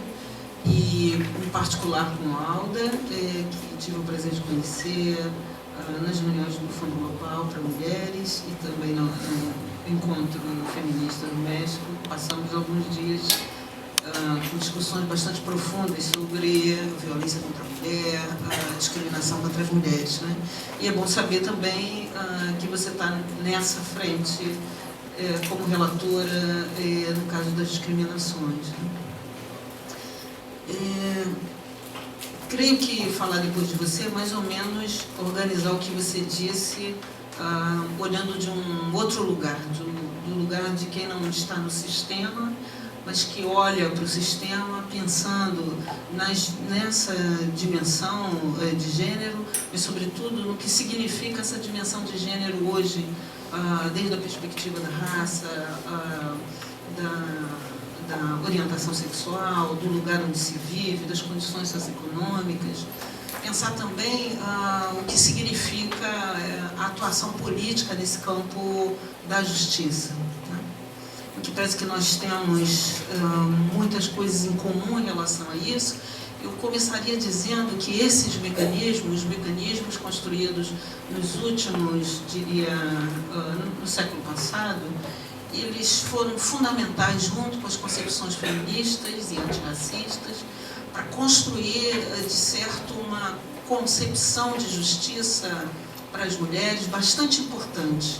e em particular com a Alda, que tive o prazer de conhecer nas reuniões do Fundo Global para Mulheres e também no Encontro Feminista no México. Passamos alguns dias com discussões bastante profundas sobre violência contra a mulher, discriminação contra as mulheres, né? E é bom saber também que você está nessa frente como relatora no caso das discriminações, né? Creio que falar depois de você é mais ou menos organizar o que você disse, olhando de um outro lugar, do lugar de quem não está no sistema, mas que olha para o sistema pensando nessa dimensão de gênero, e sobretudo no que significa essa dimensão de gênero hoje, desde a perspectiva da raça, da orientação sexual, do lugar onde se vive, das condições socioeconômicas. Pensar também o que significa a atuação política nesse campo da justiça, né? Porque parece que nós temos muitas coisas em comum em relação a isso. Eu começaria dizendo que esses mecanismos construídos nos últimos, diria, no século passado, eles foram fundamentais, junto com as concepções feministas e antirracistas, para construir, de certo, uma concepção de justiça para as mulheres bastante importante,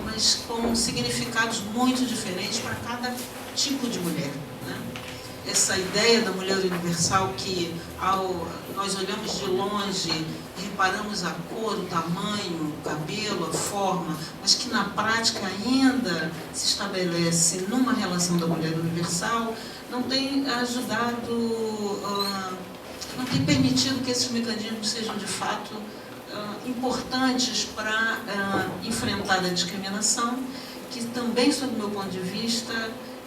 mas com significados muito diferentes para cada tipo de mulher, né? Essa ideia da mulher universal que, nós olhamos de longe, reparamos a cor, o tamanho, o cabelo, a forma, mas que na prática ainda se estabelece numa relação da mulher universal, não tem ajudado, não tem permitido que esses mecanismos sejam de fato importantes para enfrentar a discriminação, que também, sob o meu ponto de vista,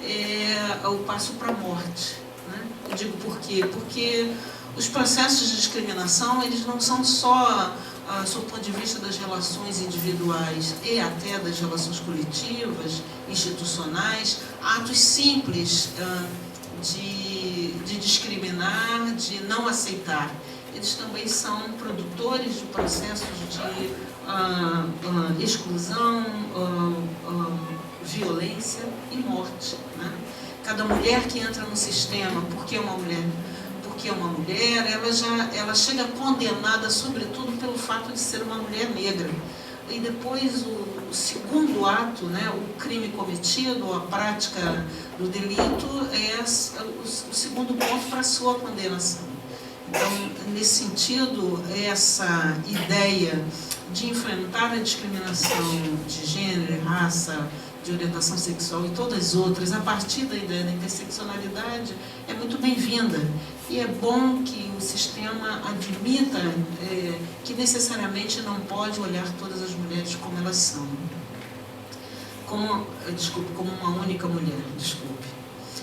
é o passo para a morte, né? Eu digo por quê? Porque os processos de discriminação, eles não são só, sob o ponto de vista das relações individuais e até das relações coletivas, institucionais, atos simples de discriminar, de não aceitar. Eles também são produtores de processos de exclusão, violência e morte, né? Cada mulher que entra no sistema, porque é uma mulher, ela chega condenada, sobretudo, pelo fato de ser uma mulher negra. e depois o segundo ato, né, o crime cometido, a prática do delito, é o segundo ponto para a sua condenação. Então, nesse sentido, essa ideia de enfrentar a discriminação de gênero, raça, de orientação sexual e todas as outras, a partir da ideia da interseccionalidade, é muito bem-vinda. E é bom que o sistema admita que necessariamente não pode olhar todas as mulheres como elas são. Como uma única mulher,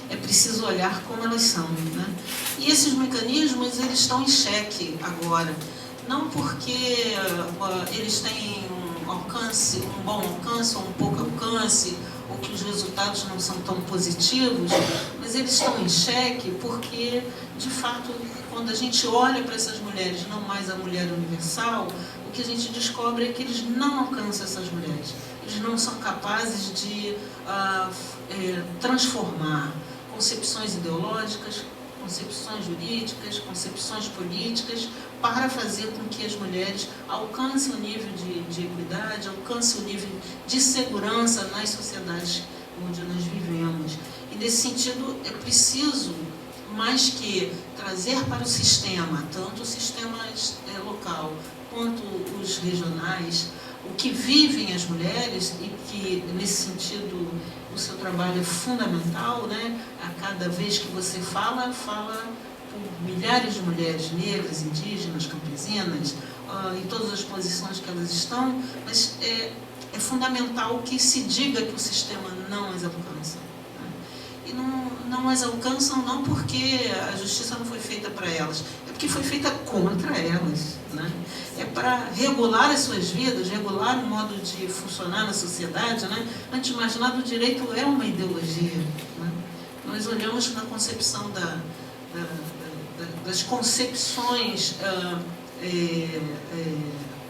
É preciso olhar como elas são, né? E esses mecanismos, eles estão em xeque agora. Não porque eles têm um bom alcance ou um pouco alcance, ou que os resultados não são tão positivos, mas eles estão em xeque porque, de fato, quando a gente olha para essas mulheres, não mais a mulher universal, o que a gente descobre é que eles não alcançam essas mulheres. Eles não são capazes de transformar concepções ideológicas, concepções jurídicas, concepções políticas, para fazer com que as mulheres alcancem o nível de equidade, alcancem o nível de segurança nas sociedades onde nós vivemos. E, nesse sentido, é preciso, mais que trazer para o sistema, tanto o sistema local quanto os regionais, o que vivem as mulheres, e que, nesse sentido, o seu trabalho é fundamental, né? A cada vez que você fala por milhares de mulheres negras, indígenas, campesinas, em todas as posições que elas estão, mas é fundamental que se diga que o sistema não as alcança. Né? E não as alcançam não porque a justiça não foi feita para elas, é porque foi feita contra elas. Né? É para regular as suas vidas, regular o modo de funcionar na sociedade. Né? Antes de mais nada, o direito é uma ideologia. Né? Nós olhamos na concepção das concepções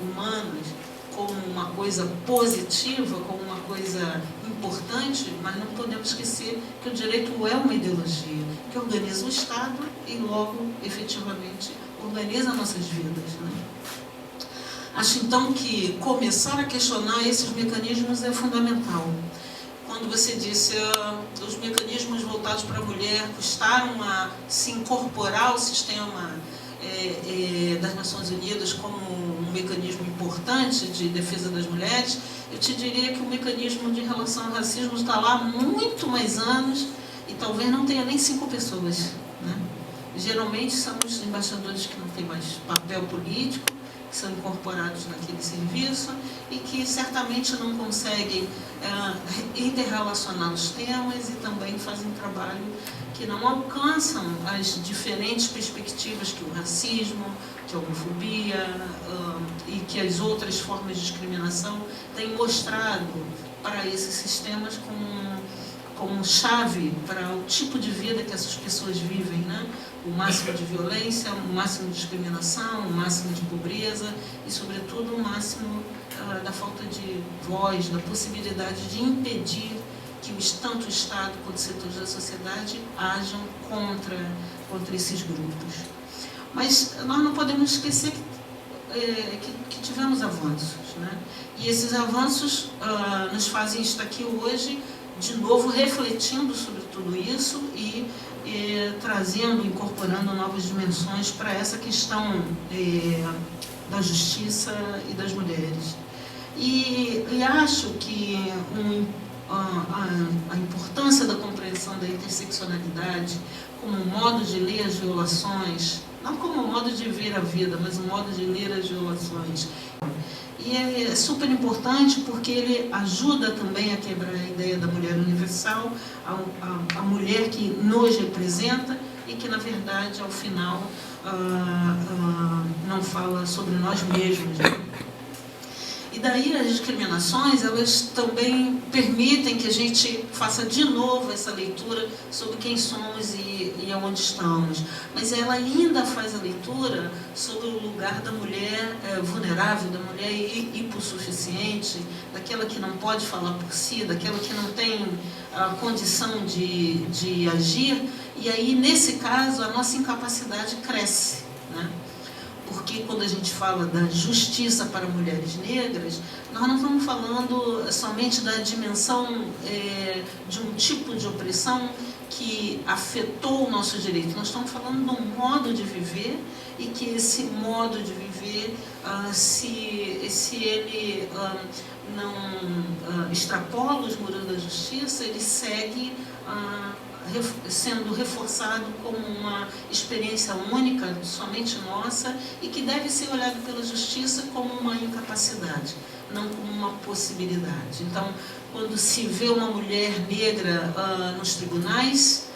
humanas como uma coisa positiva, como uma coisa importante, mas não podemos esquecer que o direito é uma ideologia que organiza o Estado e logo, efetivamente, organiza nossas vidas. Né? Acho, então, que começar a questionar esses mecanismos é fundamental. Quando você disse os mecanismos voltados para a mulher custaram a se incorporar ao sistema das Nações Unidas como um mecanismo importante de defesa das mulheres, eu te diria que o mecanismo de relação ao racismo está lá há muito mais anos e talvez não tenha nem 5 pessoas. Né? Geralmente são os embaixadores que não têm mais papel político, que são incorporados naquele serviço e que certamente não conseguem interrelacionar os temas e também fazem um trabalho que não alcançam as diferentes perspectivas que o racismo, que a homofobia e que as outras formas de discriminação têm mostrado para esses sistemas como chave para o tipo de vida que essas pessoas vivem, né? O máximo de violência, o máximo de discriminação, o máximo de pobreza e, sobretudo, o máximo da falta de voz, da possibilidade de impedir que tanto o Estado quanto os setores da sociedade ajam contra esses grupos. Mas nós não podemos esquecer que tivemos avanços, né? E esses avanços nos fazem estar aqui hoje, de novo, refletindo sobre tudo isso e trazendo, incorporando novas dimensões para essa questão da justiça e das mulheres. E acho que a importância da compreensão da interseccionalidade como um modo de ler as violações, não como um modo de ver a vida, mas um modo de ler as violações. E é super importante porque ele ajuda também a quebrar a ideia da mulher universal, a mulher que nos representa e que, na verdade, ao final, não fala sobre nós mesmos. E daí as discriminações, elas também permitem que a gente faça de novo essa leitura sobre quem somos e aonde estamos. Mas ela ainda faz a leitura sobre o lugar da mulher vulnerável, da mulher hipossuficiente, daquela que não pode falar por si, daquela que não tem a condição de agir. E aí, nesse caso, a nossa incapacidade cresce, né? porque quando a gente fala da justiça para mulheres negras, nós não estamos falando somente da dimensão de um tipo de opressão que afetou o nosso direito. Nós estamos falando de um modo de viver e que esse modo de viver, se ele não extrapola os muros da justiça, ele segue sendo reforçado como uma experiência única, somente nossa, e que deve ser olhado pela justiça como uma incapacidade, não como uma possibilidade. Então, quando se vê uma mulher negra nos tribunais,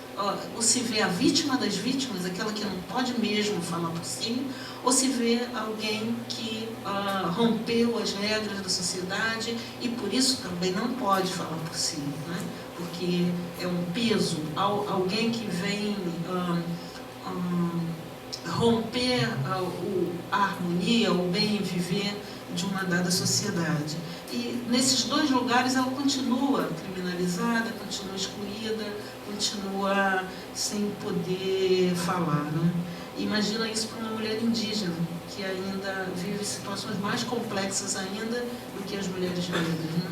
ou se vê a vítima das vítimas, aquela que não pode mesmo falar por si, ou se vê alguém que rompeu as regras da sociedade e por isso também não pode falar por si, né? Porque é um peso, alguém que vem romper a harmonia, o bem viver de uma dada sociedade. E nesses dois lugares ela continua criminalizada, continua excluída, continua sem poder falar, né? Imagina isso para uma mulher indígena, que ainda vive situações mais complexas ainda do que as mulheres negras, né?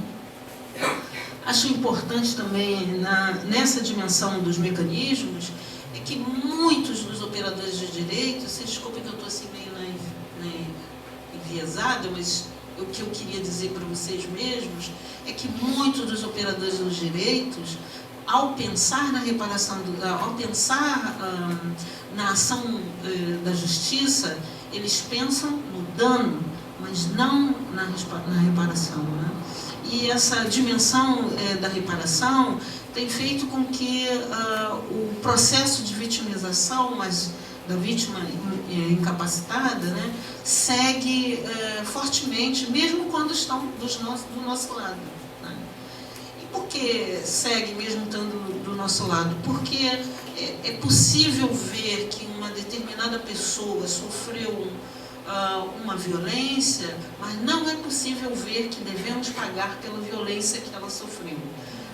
Acho importante também, nessa dimensão dos mecanismos, é que muitos dos operadores de direito, se desculpem que eu estou assim meio enviesada, mas o que eu queria dizer para vocês mesmos é que muitos dos operadores dos direitos, ao pensar na reparação, ao pensar na ação da justiça, eles pensam no dano, mas não na reparação, né? E essa dimensão da reparação tem feito com que o processo de vitimização, mas da vítima incapacitada, né, segue fortemente, mesmo quando estão do nosso lado, né? E por que segue mesmo estando do nosso lado? Porque é possível ver que uma determinada pessoa sofreu uma violência, mas não é possível ver que devemos pagar pela violência que ela sofreu.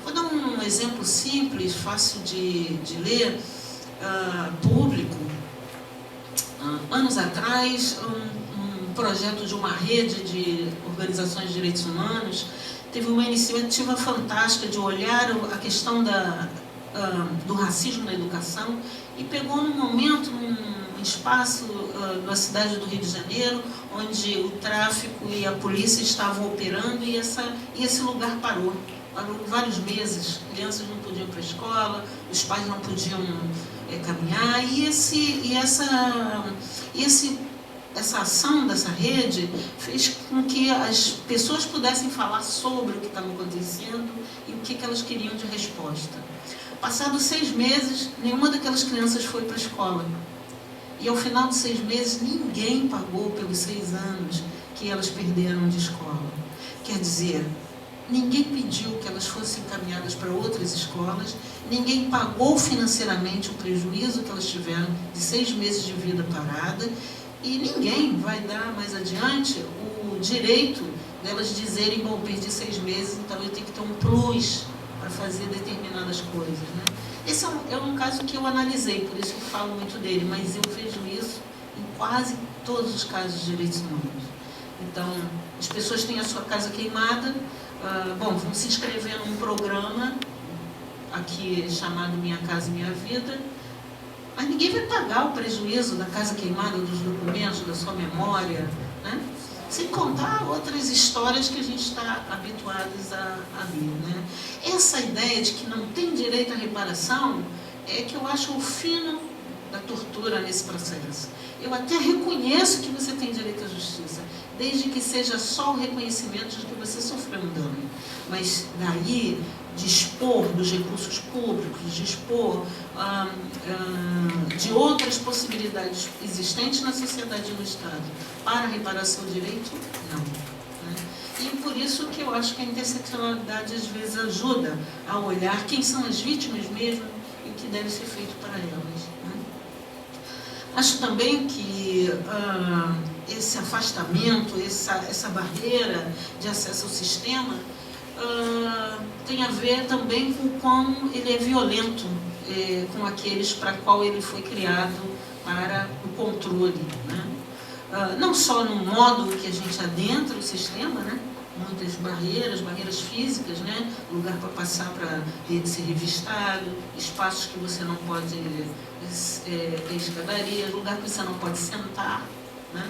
Vou dar um exemplo simples, fácil de ler, público. Anos atrás, um projeto de uma rede de organizações de direitos humanos teve uma iniciativa fantástica de olhar a questão do racismo na educação e pegou num momento, num espaço da cidade do Rio de Janeiro, onde o tráfico e a polícia estavam operando e esse lugar parou vários meses. Crianças não podiam ir para a escola, os pais não podiam caminhar, essa ação dessa rede fez com que as pessoas pudessem falar sobre o que estava acontecendo e o que elas queriam de resposta. Passados 6 meses, nenhuma daquelas crianças foi para a escola. E ao final de 6 meses, ninguém pagou pelos 6 anos que elas perderam de escola. Quer dizer, ninguém pediu que elas fossem encaminhadas para outras escolas, ninguém pagou financeiramente o prejuízo que elas tiveram de 6 meses de vida parada, e ninguém vai dar mais adiante o direito delas dizerem, bom, perdi 6 meses, então eu tenho que ter um plus para fazer determinadas coisas, né? Esse é um caso que eu analisei, por isso eu falo muito dele, mas eu vejo isso em quase todos os casos de direitos humanos. Então, as pessoas têm a sua casa queimada, vão se inscrever num programa aqui chamado Minha Casa Minha Vida, mas ninguém vai pagar o prejuízo da casa queimada, dos documentos, da sua memória, né? Sem contar outras histórias que a gente está habituados a ver, né? Essa ideia de que não tem direito à reparação é que eu acho o fino da tortura nesse processo. Eu até reconheço que você tem direito à justiça, desde que seja só o reconhecimento de que você sofreu um dano. Mas daí, dispor dos recursos públicos, dispor de outras possibilidades existentes na sociedade e no Estado para a reparação do direito, não. Né? E por isso que eu acho que a interseccionalidade às vezes ajuda a olhar quem são as vítimas mesmo e o que deve ser feito para elas. Né? Acho também que esse afastamento, essa barreira de acesso ao sistema tem a ver também com como ele é violento com aqueles para qual ele foi criado para o controle, né? não só no modo que a gente adentra o sistema, né? Muitas barreiras físicas, né? Lugar para passar para ser revistado, espaços que você não pode ter escadarias, lugar que você não pode sentar, né?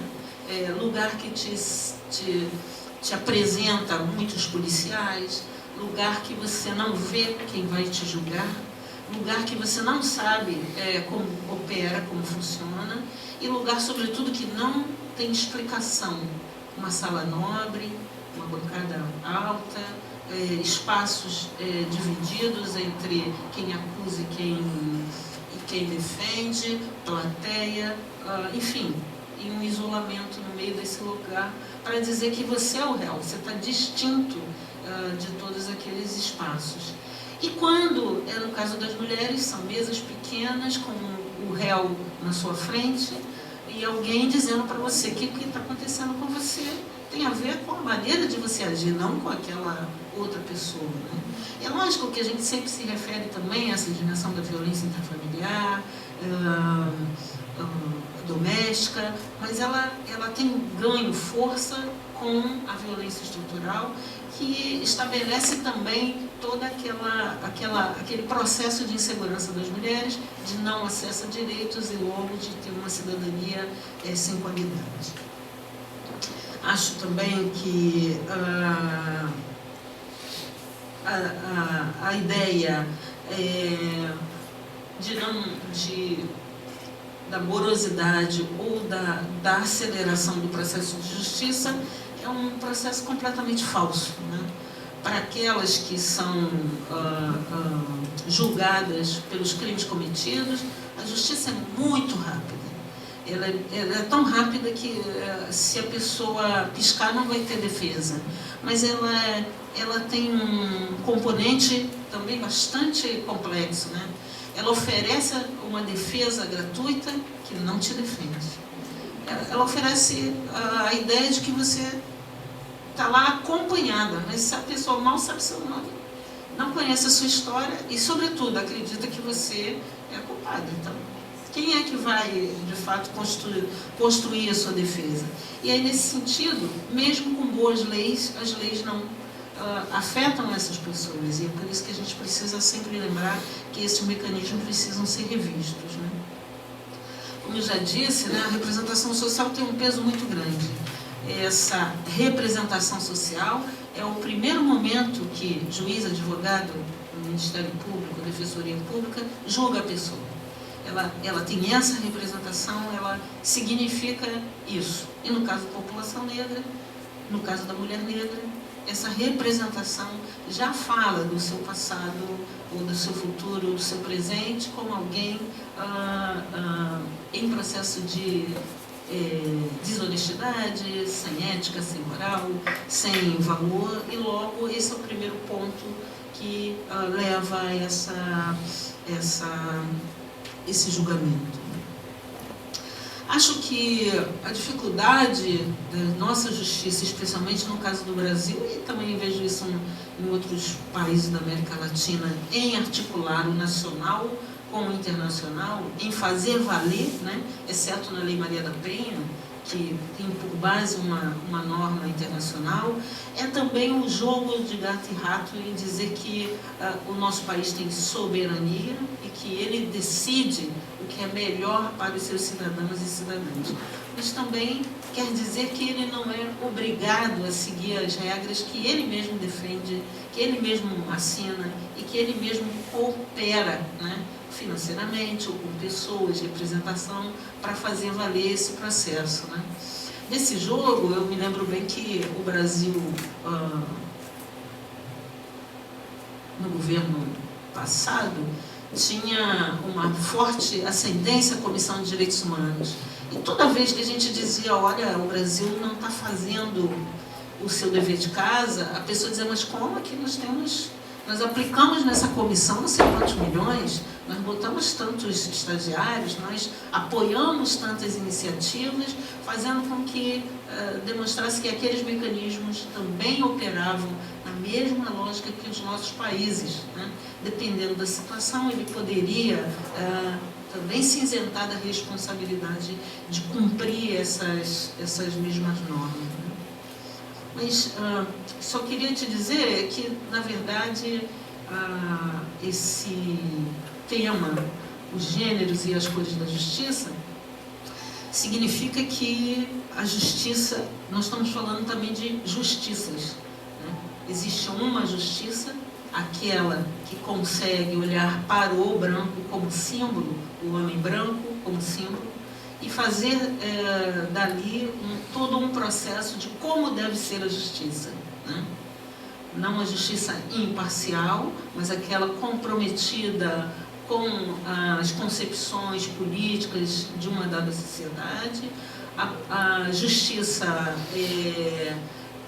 Lugar que te apresenta muitos policiais, lugar que você não vê quem vai te julgar, lugar que você não sabe como opera, como funciona, e lugar, sobretudo, que não tem explicação. Uma sala nobre, uma bancada alta, espaços divididos entre quem acusa e quem defende, plateia, enfim, e um isolamento no meio desse lugar para dizer que você é o réu, você está distinto de todos aqueles espaços. E quando, no caso das mulheres, são mesas pequenas com o réu na sua frente e alguém dizendo para você que o que está acontecendo com você tem a ver com a maneira de você agir, não com aquela outra pessoa, né? É lógico que a gente sempre se refere também a essa dimensão da violência intrafamiliar, doméstica, mas ela tem ganho força com a violência estrutural, que estabelece também todo aquele processo de insegurança das mulheres, de não acesso a direitos e logo de ter uma cidadania sem qualidade. Acho também que a ideia da morosidade ou da aceleração do processo de justiça é um processo completamente falso, né? Para aquelas que são julgadas pelos crimes cometidos, a justiça é muito rápida. Ela é tão rápida que se a pessoa piscar não vai ter defesa. Mas ela tem um componente também bastante complexo, né? Ela oferece uma defesa gratuita que não te defende. Ela oferece a ideia de que você está lá acompanhada, mas se a pessoa mal sabe seu nome, não conhece a sua história e, sobretudo, acredita que você é culpado. Então, quem é que vai, de fato, construir a sua defesa? E aí, nesse sentido, mesmo com boas leis, as leis não afetam essas pessoas. E é por isso que a gente precisa sempre lembrar que esses mecanismos precisam ser revistos, né? Como eu já disse, né, a representação social tem um peso muito grande. Essa representação social é o primeiro momento que juiz, advogado, Ministério Público, Defensoria Pública, julga a pessoa. Ela tem essa representação, ela significa isso. E no caso da população negra, no caso da mulher negra, essa representação já fala do seu passado, ou do seu futuro, do seu presente, como alguém em processo de desonestidade, sem ética, sem moral, sem valor, e logo esse é o primeiro ponto que leva a esse julgamento. Acho que a dificuldade da nossa justiça, especialmente no caso do Brasil, e também vejo isso em outros países da América Latina, em articular o nacional com o internacional, em fazer valer, né, exceto na Lei Maria da Penha, que tem por base uma norma internacional, é também um jogo de gato e rato em dizer que o nosso país tem soberania e que ele decide o que é melhor para os seus cidadãos e cidadãs. Mas também quer dizer que ele não é obrigado a seguir as regras que ele mesmo defende, que ele mesmo assina e que ele mesmo coopera, né, financeiramente ou com pessoas, representação, para fazer valer esse processo, né? Nesse jogo, eu me lembro bem que o Brasil, no governo passado, tinha uma forte ascendência à Comissão de Direitos Humanos. E toda vez que a gente dizia, olha, o Brasil não está fazendo o seu dever de casa, a pessoa dizia, mas como que nós aplicamos nessa comissão não sei quantos milhões, nós botamos tantos estagiários, nós apoiamos tantas iniciativas, fazendo com que demonstrasse que aqueles mecanismos também operavam na mesma lógica que os nossos países, né? Dependendo da situação, ele poderia também se isentar da responsabilidade de cumprir essas mesmas normas, né? Mas só queria te dizer que, na verdade, esse tema, os gêneros e as cores da justiça, significa que a justiça, nós estamos falando também de justiças, né? Existe uma justiça, aquela que consegue olhar para o branco como símbolo, o homem branco como símbolo, e fazer dali todo um processo de como deve ser a justiça, né? Não a justiça imparcial, mas aquela comprometida com as concepções políticas de uma dada sociedade, a justiça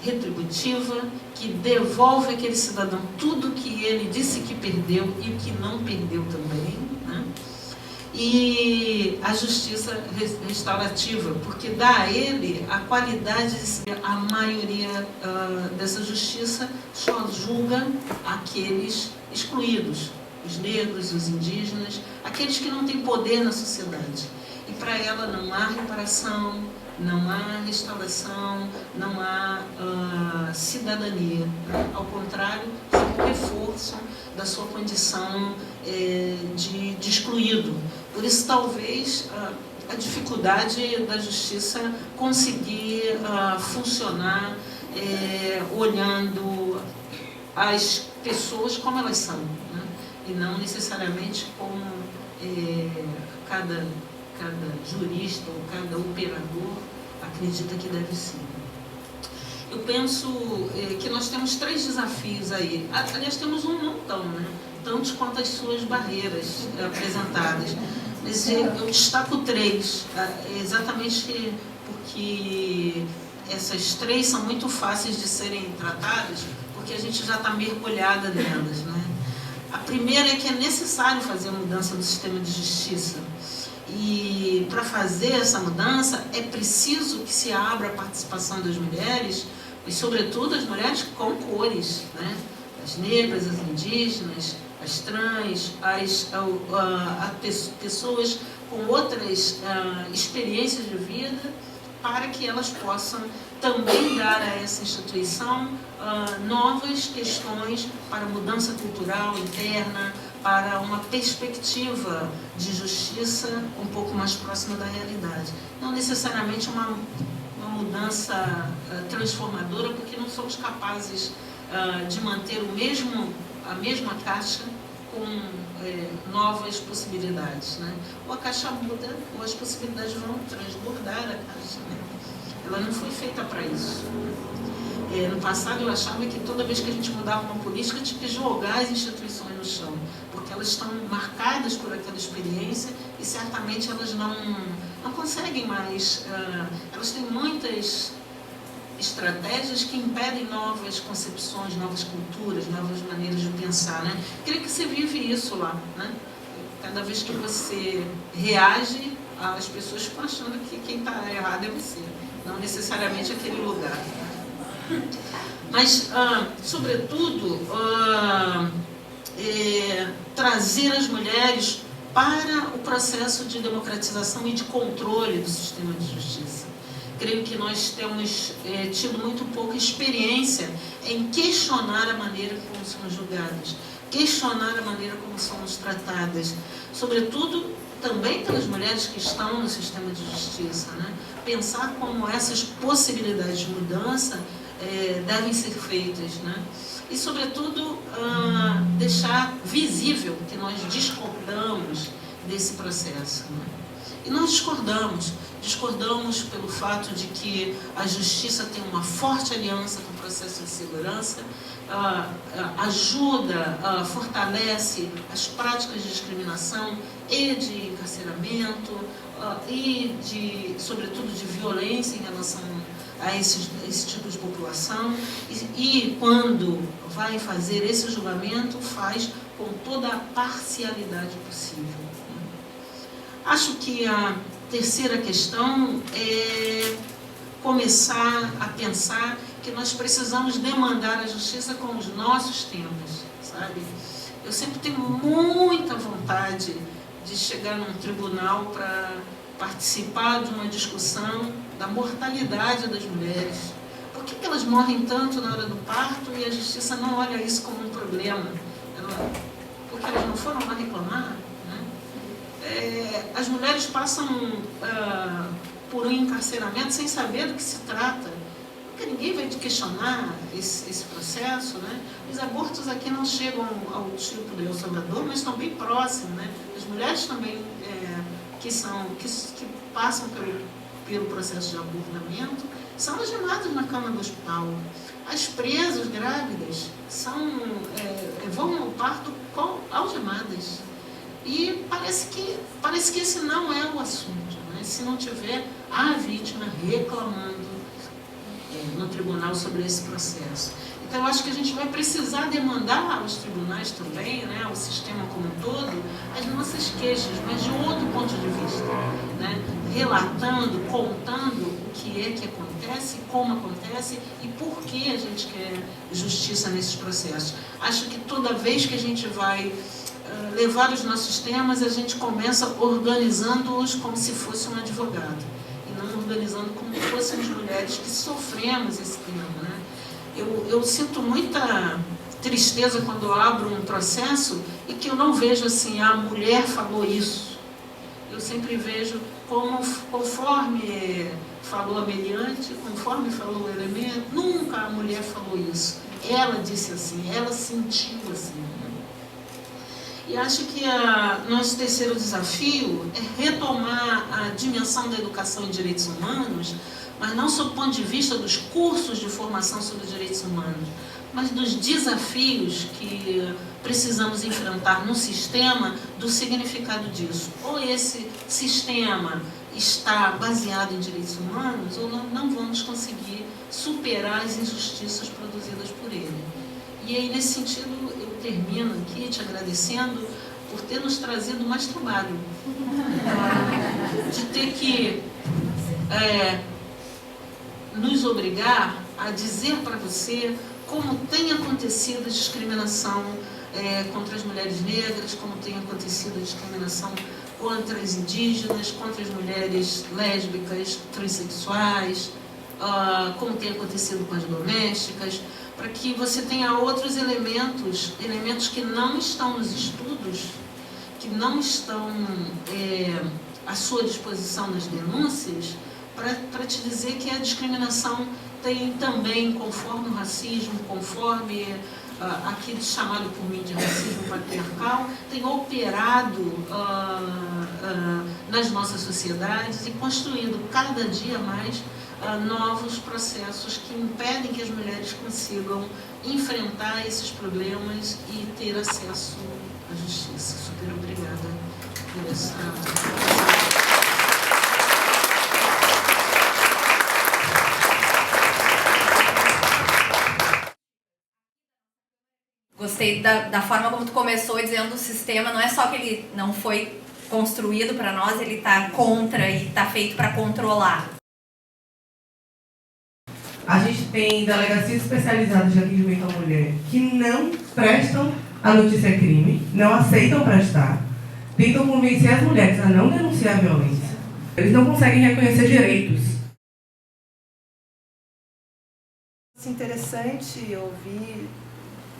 retributiva, que devolve àquele cidadão tudo que ele disse que perdeu e o que não perdeu também, né? E a justiça restaurativa, porque dá a ele a qualidade de ser. A maioria dessa justiça só julga aqueles excluídos, os negros, os indígenas, aqueles que não têm poder na sociedade. E para ela não há reparação, não há restauração, não há cidadania. Ao contrário, é um reforço da sua condição de excluído. Por isso, talvez, a dificuldade da justiça conseguir funcionar olhando as pessoas como elas são, né? E não necessariamente como cada jurista ou cada operador acredita que deve ser. Eu penso que nós temos 3 desafios aí. Aliás, temos um montão, né? Tantos quanto as suas barreiras apresentadas. Mas eu destaco 3, exatamente porque essas 3 são muito fáceis de serem tratadas, porque a gente já está mergulhada nelas, né? A primeira é que é necessário fazer a mudança do sistema de justiça. E para fazer essa mudança é preciso que se abra a participação das mulheres, e sobretudo as mulheres com cores, né? As negras, as indígenas, as trans, as pessoas com outras experiências de vida, para que elas possam também dar a essa instituição novas questões para mudança cultural interna, para uma perspectiva de justiça um pouco mais próxima da realidade. Não necessariamente uma mudança transformadora, porque não somos capazes de manter a mesma caixa com novas possibilidades, né? Ou a caixa muda, ou as possibilidades vão transbordar a caixa, né? Ela não foi feita para isso. No passado eu achava que toda vez que a gente mudava uma política tinha que jogar as instituições no chão, porque elas estão marcadas por aquela experiência e certamente elas não conseguem mais, elas têm muitas estratégias que impedem novas concepções, novas culturas, novas maneiras de pensar, né? Creio que você vive isso lá, né? Cada vez que você reage, as pessoas ficam achando que quem está errado é você, não necessariamente aquele lugar. Mas, sobretudo, trazer as mulheres para o processo de democratização e de controle do sistema de justiça. Creio que nós temos tido muito pouca experiência em questionar a maneira como somos julgadas, questionar a maneira como somos tratadas, sobretudo também pelas mulheres que estão no sistema de justiça, né? Pensar como essas possibilidades de mudança devem ser feitas, né? E, sobretudo, deixar visível que nós discordamos desse processo, né? E nós discordamos pelo fato de que a justiça tem uma forte aliança com o processo de segurança, ajuda, fortalece as práticas de discriminação e de encarceramento e, sobretudo, de violência em relação a esse tipo de população, e quando vai fazer esse julgamento, faz com toda a parcialidade possível. Acho que a terceira questão é começar a pensar que nós precisamos demandar a justiça com os nossos tempos, sabe? Eu sempre tenho muita vontade de chegar num tribunal para participar de uma discussão da mortalidade das mulheres. Por que elas morrem tanto na hora do parto e a justiça não olha isso como um problema? Porque elas não foram lá reclamar, né? As mulheres passam por um encarceramento sem saber do que se trata, porque ninguém vai questionar esse processo, né? Os abortos aqui não chegam ao tipo do El Salvador, mas estão bem próximos, né? As mulheres também que passam pelo processo de abortamento são algemadas na cama do hospital. As presas grávidas vão ao parto algemadas. E parece que esse não é o assunto, né? Se não tiver a vítima reclamando no tribunal sobre esse processo. Então, eu acho que a gente vai precisar demandar aos tribunais também, né, ao sistema como um todo, as nossas queixas, mas de outro ponto de vista, né? Relatando, contando o que acontece, como acontece e por que a gente quer justiça nesses processos. Acho que toda vez que a gente vai levar os nossos temas, a gente começa organizando-os como se fosse um advogado, e não organizando como se fossem as mulheres que sofremos esse tema, né? Eu sinto muita tristeza quando eu abro um processo e que eu não vejo assim, a mulher falou isso. Eu sempre vejo conforme falou a meliante, conforme falou o elemento, nunca a mulher falou isso. Ela disse assim, ela sentiu assim. E acho que nosso terceiro desafio é retomar a dimensão da educação em direitos humanos, mas não sob o ponto de vista dos cursos de formação sobre direitos humanos, mas dos desafios que precisamos enfrentar no sistema, do significado disso. Ou esse sistema está baseado em direitos humanos, ou não vamos conseguir superar as injustiças produzidas por ele. E aí, nesse sentido, eu termino aqui te agradecendo por ter nos trazido mais trabalho, de ter que nos obrigar a dizer para você como tem acontecido a discriminação contra as mulheres negras, como tem acontecido a discriminação contra as indígenas, contra as mulheres lésbicas, transexuais, como tem acontecido com as domésticas, para que você tenha outros elementos que não estão nos estudos, que não estão à sua disposição nas denúncias, para te dizer que a discriminação tem também, conforme o racismo, conforme aquilo chamado por mim de racismo patriarcal, tem operado nas nossas sociedades e construindo cada dia mais novos processos que impedem que as mulheres consigam enfrentar esses problemas e ter acesso à justiça. Super obrigada por essa... Gostei da forma como tu começou dizendo o sistema, não é só que ele não foi construído para nós, ele está contra e está feito para controlar. A gente tem delegacias especializadas de atendimento à mulher que não prestam a notícia crime, não aceitam prestar, tentam convencer as mulheres a não denunciar a violência. Eles não conseguem reconhecer direitos. É interessante ouvir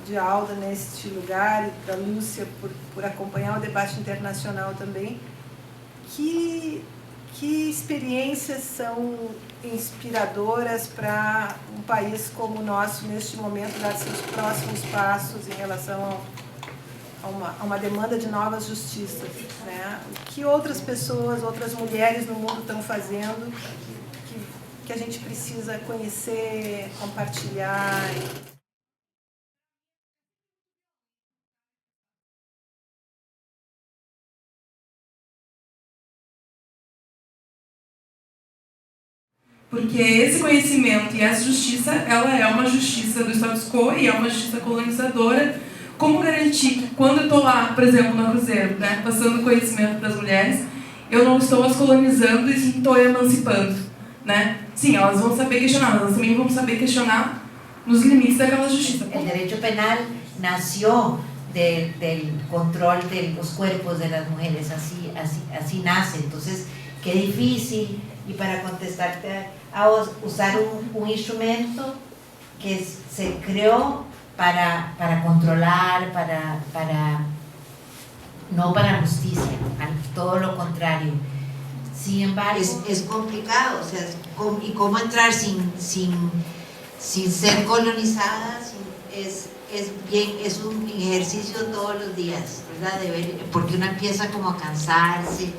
de Alda neste lugar e da Lúcia por acompanhar o debate internacional também, que experiências são inspiradoras para um país como o nosso neste momento dar seus próximos passos em relação a uma demanda de novas justiças, né? O que outras pessoas, outras mulheres no mundo estão fazendo que a gente precisa conhecer, compartilhar. Porque esse conhecimento e essa justiça, ela é uma justiça do status quo e é uma justiça colonizadora. Como garantir que quando eu estou lá, por exemplo, no Cruzeiro, né, passando conhecimento para as mulheres, eu não estou as colonizando e sim estou emancipando, né? Sim, elas vão saber questionar, mas elas também vão saber questionar nos limites daquela justiça. O direito penal nasceu del control de los cuerpos de las mujeres, así nace. Entonces, qué difícil, y para contestarte a vos, usar un instrumento que se creó para controlar, no para justicia, todo lo contrario. Sin embargo, es complicado, o sea, y cómo entrar sin ser colonizada, es un ejercicio todos los días, ¿verdad? De ver, porque uno empieza como a cansarse,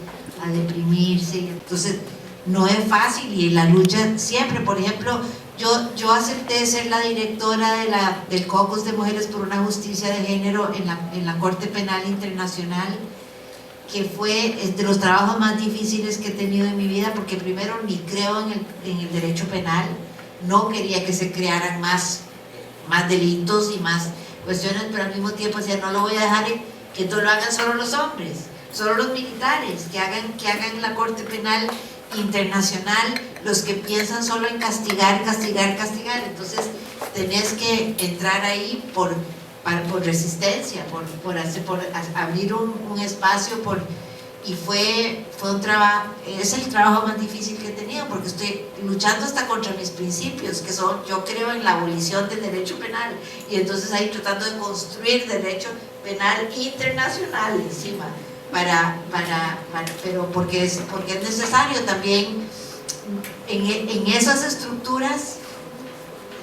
a deprimirse, entonces no es fácil, y la lucha siempre. Por ejemplo, yo acepté ser la directora del Caucus de Mujeres por una Justicia de Género en la Corte Penal Internacional, que fue de los trabajos más difíciles que he tenido en mi vida, porque primero ni creo en el derecho penal, no quería que se crearan más delitos y más cuestiones, pero al mismo tiempo decía, no lo voy a dejar que todo lo hagan solo los hombres, solo los militares, que hagan la Corte Penal Internacional los que piensan solo en castigar. Entonces tenés que entrar ahí por resistencia, por abrir un espacio, y fue un trabajo, es el trabajo más difícil que he tenido, porque estoy luchando hasta contra mis principios, que son, yo creo en la abolición del derecho penal, y entonces ahí tratando de construir derecho penal internacional encima, pero porque es necesario también en esas estructuras,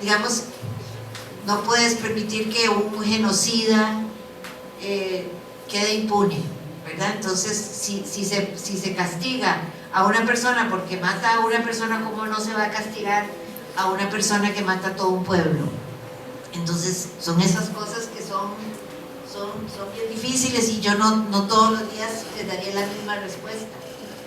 digamos. No puedes permitir que un genocida quede impune, ¿verdad? Entonces, si se castiga a una persona porque mata a una persona, ¿cómo no se va a castigar a una persona que mata a todo un pueblo? Entonces, son esas cosas que son bien difíciles, y yo no todos los días les daría la misma respuesta.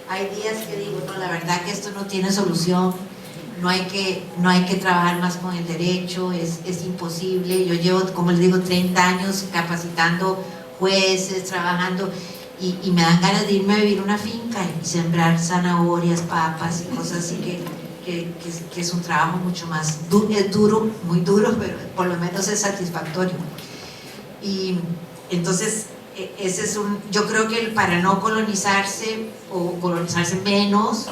Hay días que digo, no, la verdad que esto no tiene solución. No hay que trabajar más con el derecho, es imposible. Yo llevo, como les digo, 30 años capacitando jueces, trabajando, y me dan ganas de irme a vivir a una finca y sembrar zanahorias, papas y cosas así, que es un trabajo mucho más es duro, muy duro, pero por lo menos es satisfactorio. Y entonces yo creo que para no colonizarse o colonizarse menos,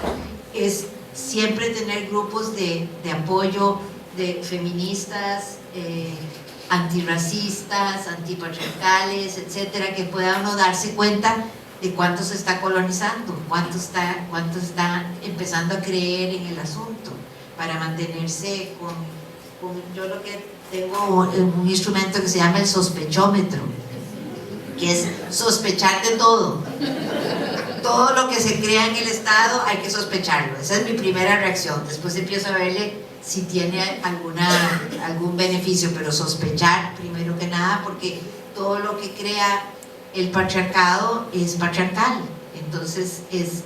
es siempre tener grupos de apoyo de feministas, antirracistas, antipatriarcales, etcétera, que pueda uno darse cuenta de cuánto se está colonizando, cuánto está empezando a creer en el asunto, para mantenerse yo lo que tengo un instrumento que se llama el sospechómetro, que es sospechar de todo. Todo lo que se crea en el Estado hay que sospecharlo. Esa es mi primera reacción. Después empiezo a verle si tiene algún beneficio, pero sospechar primero que nada, porque todo lo que crea el patriarcado es patriarcal. Entonces es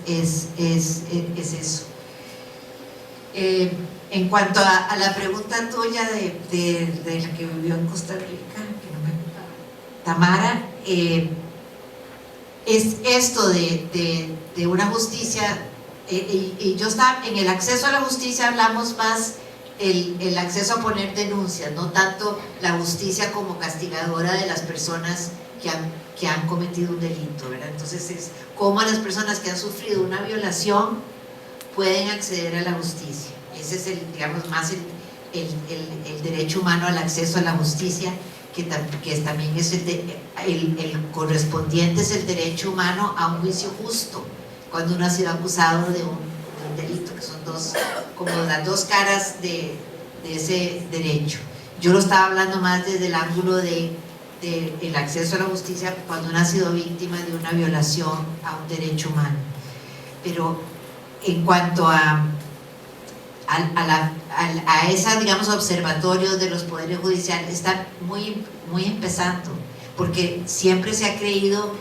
eso. En cuanto a la pregunta tuya de la que vivió en Costa Rica, que no me Tamara, es esto de una justicia, y yo estaba en el acceso a la justicia, hablamos más el acceso a poner denuncias, no tanto la justicia como castigadora de las personas que han cometido un delito, ¿verdad? Entonces es cómo las personas que han sufrido una violación pueden acceder a la justicia. Ese es digamos, más el derecho humano al acceso a la justicia, que también es el correspondiente, es el derecho humano a un juicio justo cuando uno ha sido acusado de un delito, que son como las dos caras de ese derecho. Yo lo estaba hablando más desde el ángulo del acceso a la justicia cuando uno ha sido víctima de una violación a un derecho humano. Pero en cuanto a esa, digamos, observatorio de los poderes judiciales, está muy empezando, porque siempre se ha creído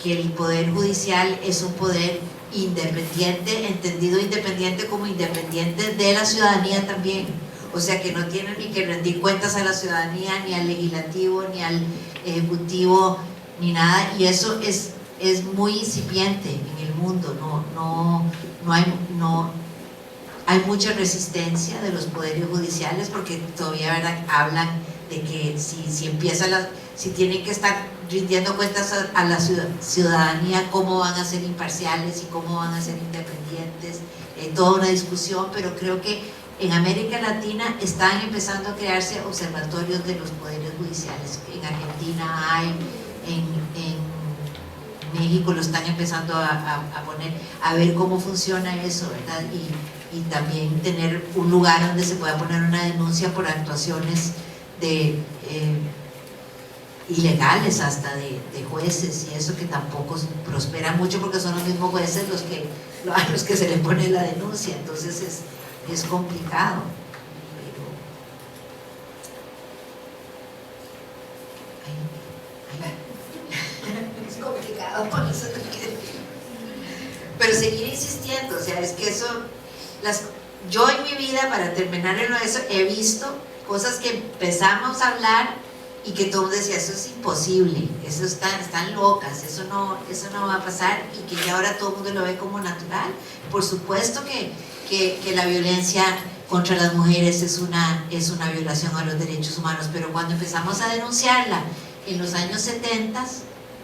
que el poder judicial es un poder independiente, entendido independiente como independiente de la ciudadanía también, o sea que no tiene ni que rendir cuentas a la ciudadanía, ni al legislativo, ni al ejecutivo, ni nada, y eso es muy incipiente en el mundo. Hay mucha resistencia de los poderes judiciales, porque todavía, ¿verdad?, hablan de que si si tienen que estar rindiendo cuentas a la ciudadanía, cómo van a ser imparciales y cómo van a ser independientes, toda una discusión, pero creo que en América Latina están empezando a crearse observatorios de los poderes judiciales. En Argentina hay, en México lo están empezando a poner, a ver cómo funciona eso, ¿verdad? Y también tener un lugar donde se pueda poner una denuncia por actuaciones ilegales hasta de jueces y eso, que tampoco prospera mucho porque son los mismos jueces a los que se les pone la denuncia, entonces es complicado. Es complicado, por eso pero seguir insistiendo, o sea, es que eso, yo en mi vida, para terminar en eso, he visto cosas que empezamos a hablar y que todo el mundo decía, eso es imposible, eso están locas, eso no va a pasar, y que ya ahora todo el mundo lo ve como natural. Por supuesto que la violencia contra las mujeres es una violación a los derechos humanos, pero cuando empezamos a denunciarla en los años 70,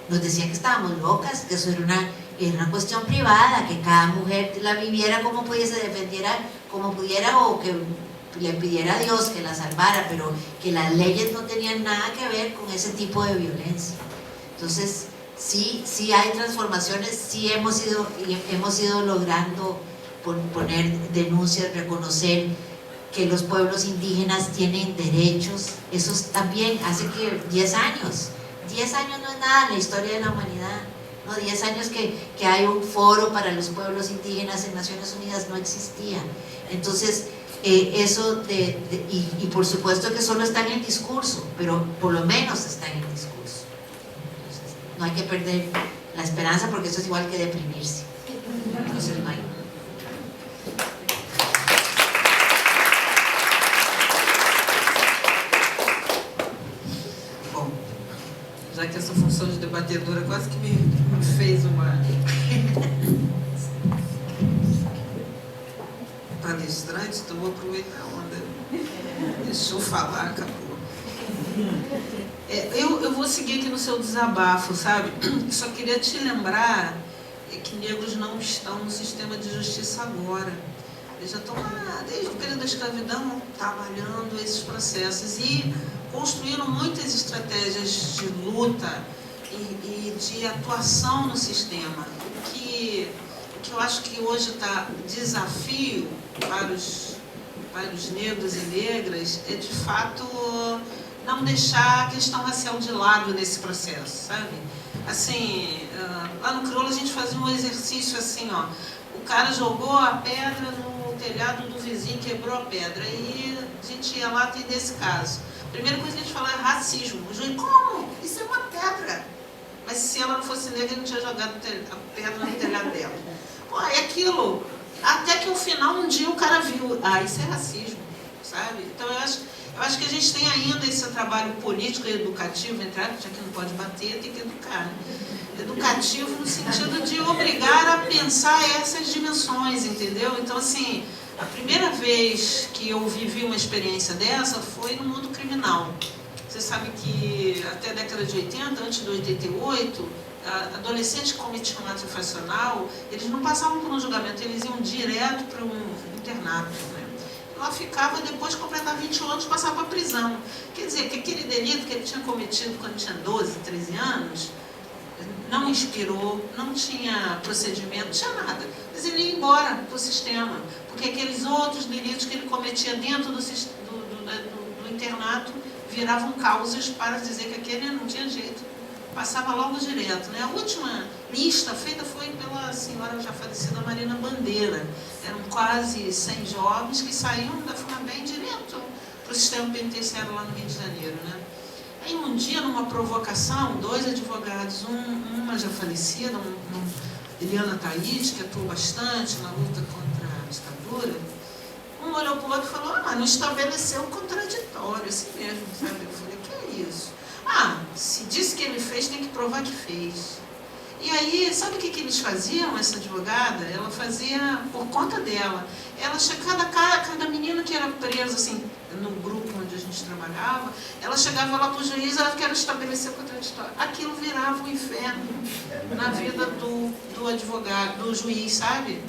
nos decían que estábamos locas, que eso era una cuestión privada, que cada mujer la viviera como pudiese, defendiera como pudiera, o que le pidiera a Dios que la salvara, pero que las leyes no tenían nada que ver con ese tipo de violencia. Entonces sí hay transformaciones, sí hemos ido logrando poner denuncias, reconocer que los pueblos indígenas tienen derechos. Eso también hace que 10 años no es nada en la historia de la humanidad, ¿no? 10 años que hay un foro para los pueblos indígenas en Naciones Unidas no existía. Entonces eso y por supuesto que solo está en el discurso, pero por lo menos está en el discurso. Entonces, no hay que perder la esperanza, porque eso es igual que deprimirse. Entonces no hay. Bom, já que essa função de debatedora quase que me fez uma palestrante, então vou aproveitar a onda. Deixa eu falar, acabou. Eu vou seguir aqui no seu desabafo, sabe? Só queria te lembrar que negros não estão no sistema de justiça agora. Eles já estão lá, desde o período da escravidão, trabalhando esses processos e construíram muitas estratégias de luta e de atuação no sistema. O que eu acho que hoje está desafio para os negros e negras é, de fato, não deixar a questão racial de lado nesse processo, sabe? Assim, lá no Crioulo a gente fazia um exercício assim, ó, o cara jogou a pedra no telhado do vizinho, quebrou a pedra, e a gente ia lá atender esse caso. A primeira coisa que a gente fala é racismo. O juiz, como? Isso é uma pedra. Mas se ela não fosse negra, ele não tinha jogado a pedra no telhado dela. Pô, é aquilo. Até que no final, um dia o cara viu, isso é racismo, sabe? Então eu acho que a gente tem ainda esse trabalho político e educativo, já que não pode bater, tem que educar, né? Educativo no sentido de obrigar a pensar essas dimensões, entendeu? Então, assim, a primeira vez que eu vivi uma experiência dessa foi no mundo criminal. Você sabe que até a década de 80, antes de 88, adolescentes que cometiam um ato infracional, eles não passavam por um julgamento, eles iam direto para um internato, né? Lá ficava, depois de completar 20 anos, passava para a prisão. Quer dizer, que aquele delito que ele tinha cometido quando tinha 12, 13 anos, não inspirou, não tinha procedimento, não tinha nada. Mas ele ia embora para o sistema, porque aqueles outros delitos que ele cometia dentro do internato viravam causas para dizer que aquele não tinha jeito. Passava logo direto, né? A última lista feita foi pela senhora já falecida Marina Bandeira. Eram quase 100 jovens que saíam da FUNABEM direto para o sistema penitenciário lá no Rio de Janeiro, né? Aí um dia, numa provocação, 2 advogados, uma já falecida, Eliana Thaís, que atuou bastante na luta contra a ditadura, um olhou para o outro e falou, não estabeleceu um contraditório, assim mesmo, sabe? Eu falei, que é isso? Se disse que ele fez, tem que provar que fez. E aí, sabe o que eles faziam, essa advogada? Ela fazia por conta dela. Ela chegava, cada menino que era preso, assim, no grupo onde a gente trabalhava, ela chegava lá para o juiz, ela quer estabelecer contraditório. Aquilo virava um inferno na vida do advogado, do juiz, sabe?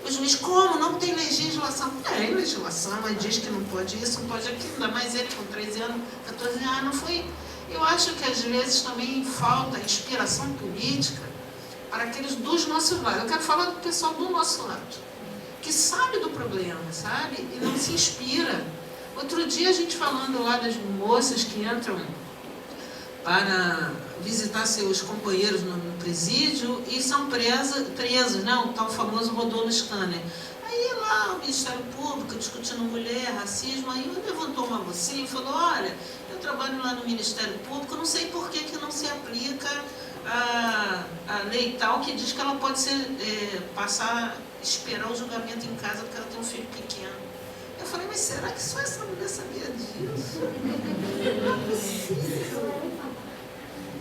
O juiz, como? Não tem legislação. Tem legislação, mas diz que não pode isso, não pode aquilo, ainda mais ele com 13 anos, 14 anos, não foi. Eu acho que às vezes também falta inspiração política para aqueles dos nossos lados. Eu quero falar do pessoal do nosso lado, que sabe do problema, sabe? E não se inspira. Outro dia a gente falando lá das moças que entram para visitar seus companheiros no presídio e são presas, né? O tal famoso rodou no scanner. Aí lá o Ministério Público discutindo mulher, racismo, aí levantou uma mocinha e falou, olha, eu trabalho lá no Ministério Público, não sei por que não se aplica a lei tal que diz que ela pode esperar o julgamento em casa porque ela tem um filho pequeno. Eu falei, mas será que só essa mulher sabia disso? Não é possível.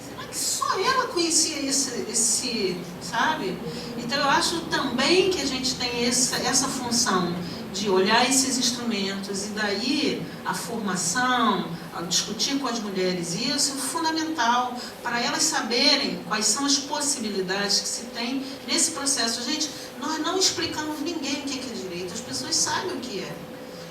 Será que só ela conhecia esse, sabe? Então eu acho também que a gente tem essa função de olhar esses instrumentos e daí a formação, a discutir com as mulheres, e isso é fundamental para elas saberem quais são as possibilidades que se tem nesse processo. Gente, nós não explicamos ninguém o que é direito, as pessoas sabem o que é.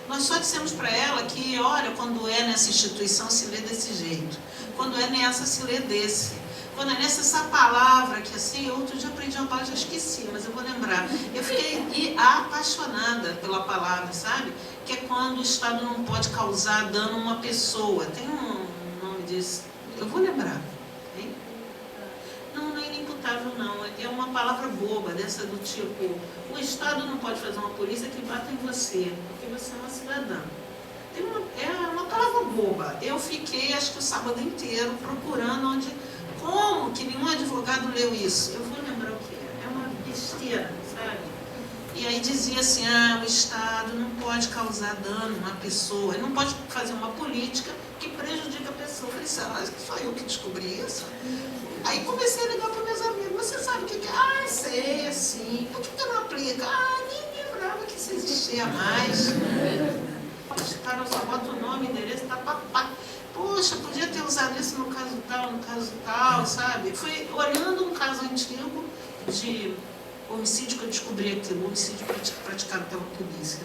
Nós só dissemos para ela que, olha, quando é nessa instituição se lê desse jeito, quando é nessa se lê desse, quando é nessa essa palavra que assim, outro dia aprendi uma palavra, já esqueci, mas eu vou lembrar. Eu fiquei apaixonada pela palavra, sabe? Que é quando o Estado não pode causar dano a uma pessoa. Tem um nome disso, eu vou lembrar. Hein? Não é inimputável não, é uma palavra boba, dessa do tipo, o Estado não pode fazer uma polícia que bata em você, porque você é uma cidadã. É uma palavra boba. Eu fiquei, acho que o sábado inteiro, procurando como que nenhum advogado leu isso. Eu vou lembrar o que é. É uma besteira, sabe? E aí dizia assim, o Estado não pode causar dano a uma pessoa, ele não pode fazer uma política que prejudica a pessoa. Eu falei, será que só eu que descobri isso? Aí comecei a ligar para meus amigos, você sabe o que é? Sei, assim. Por que não aplica? Nem lembrava que isso existia mais. Os caras só botam o nome, endereço, papapá. Poxa, podia ter usado isso no caso tal, sabe? Foi olhando um caso antigo de homicídio que eu descobri aquilo, homicídio praticado pela polícia.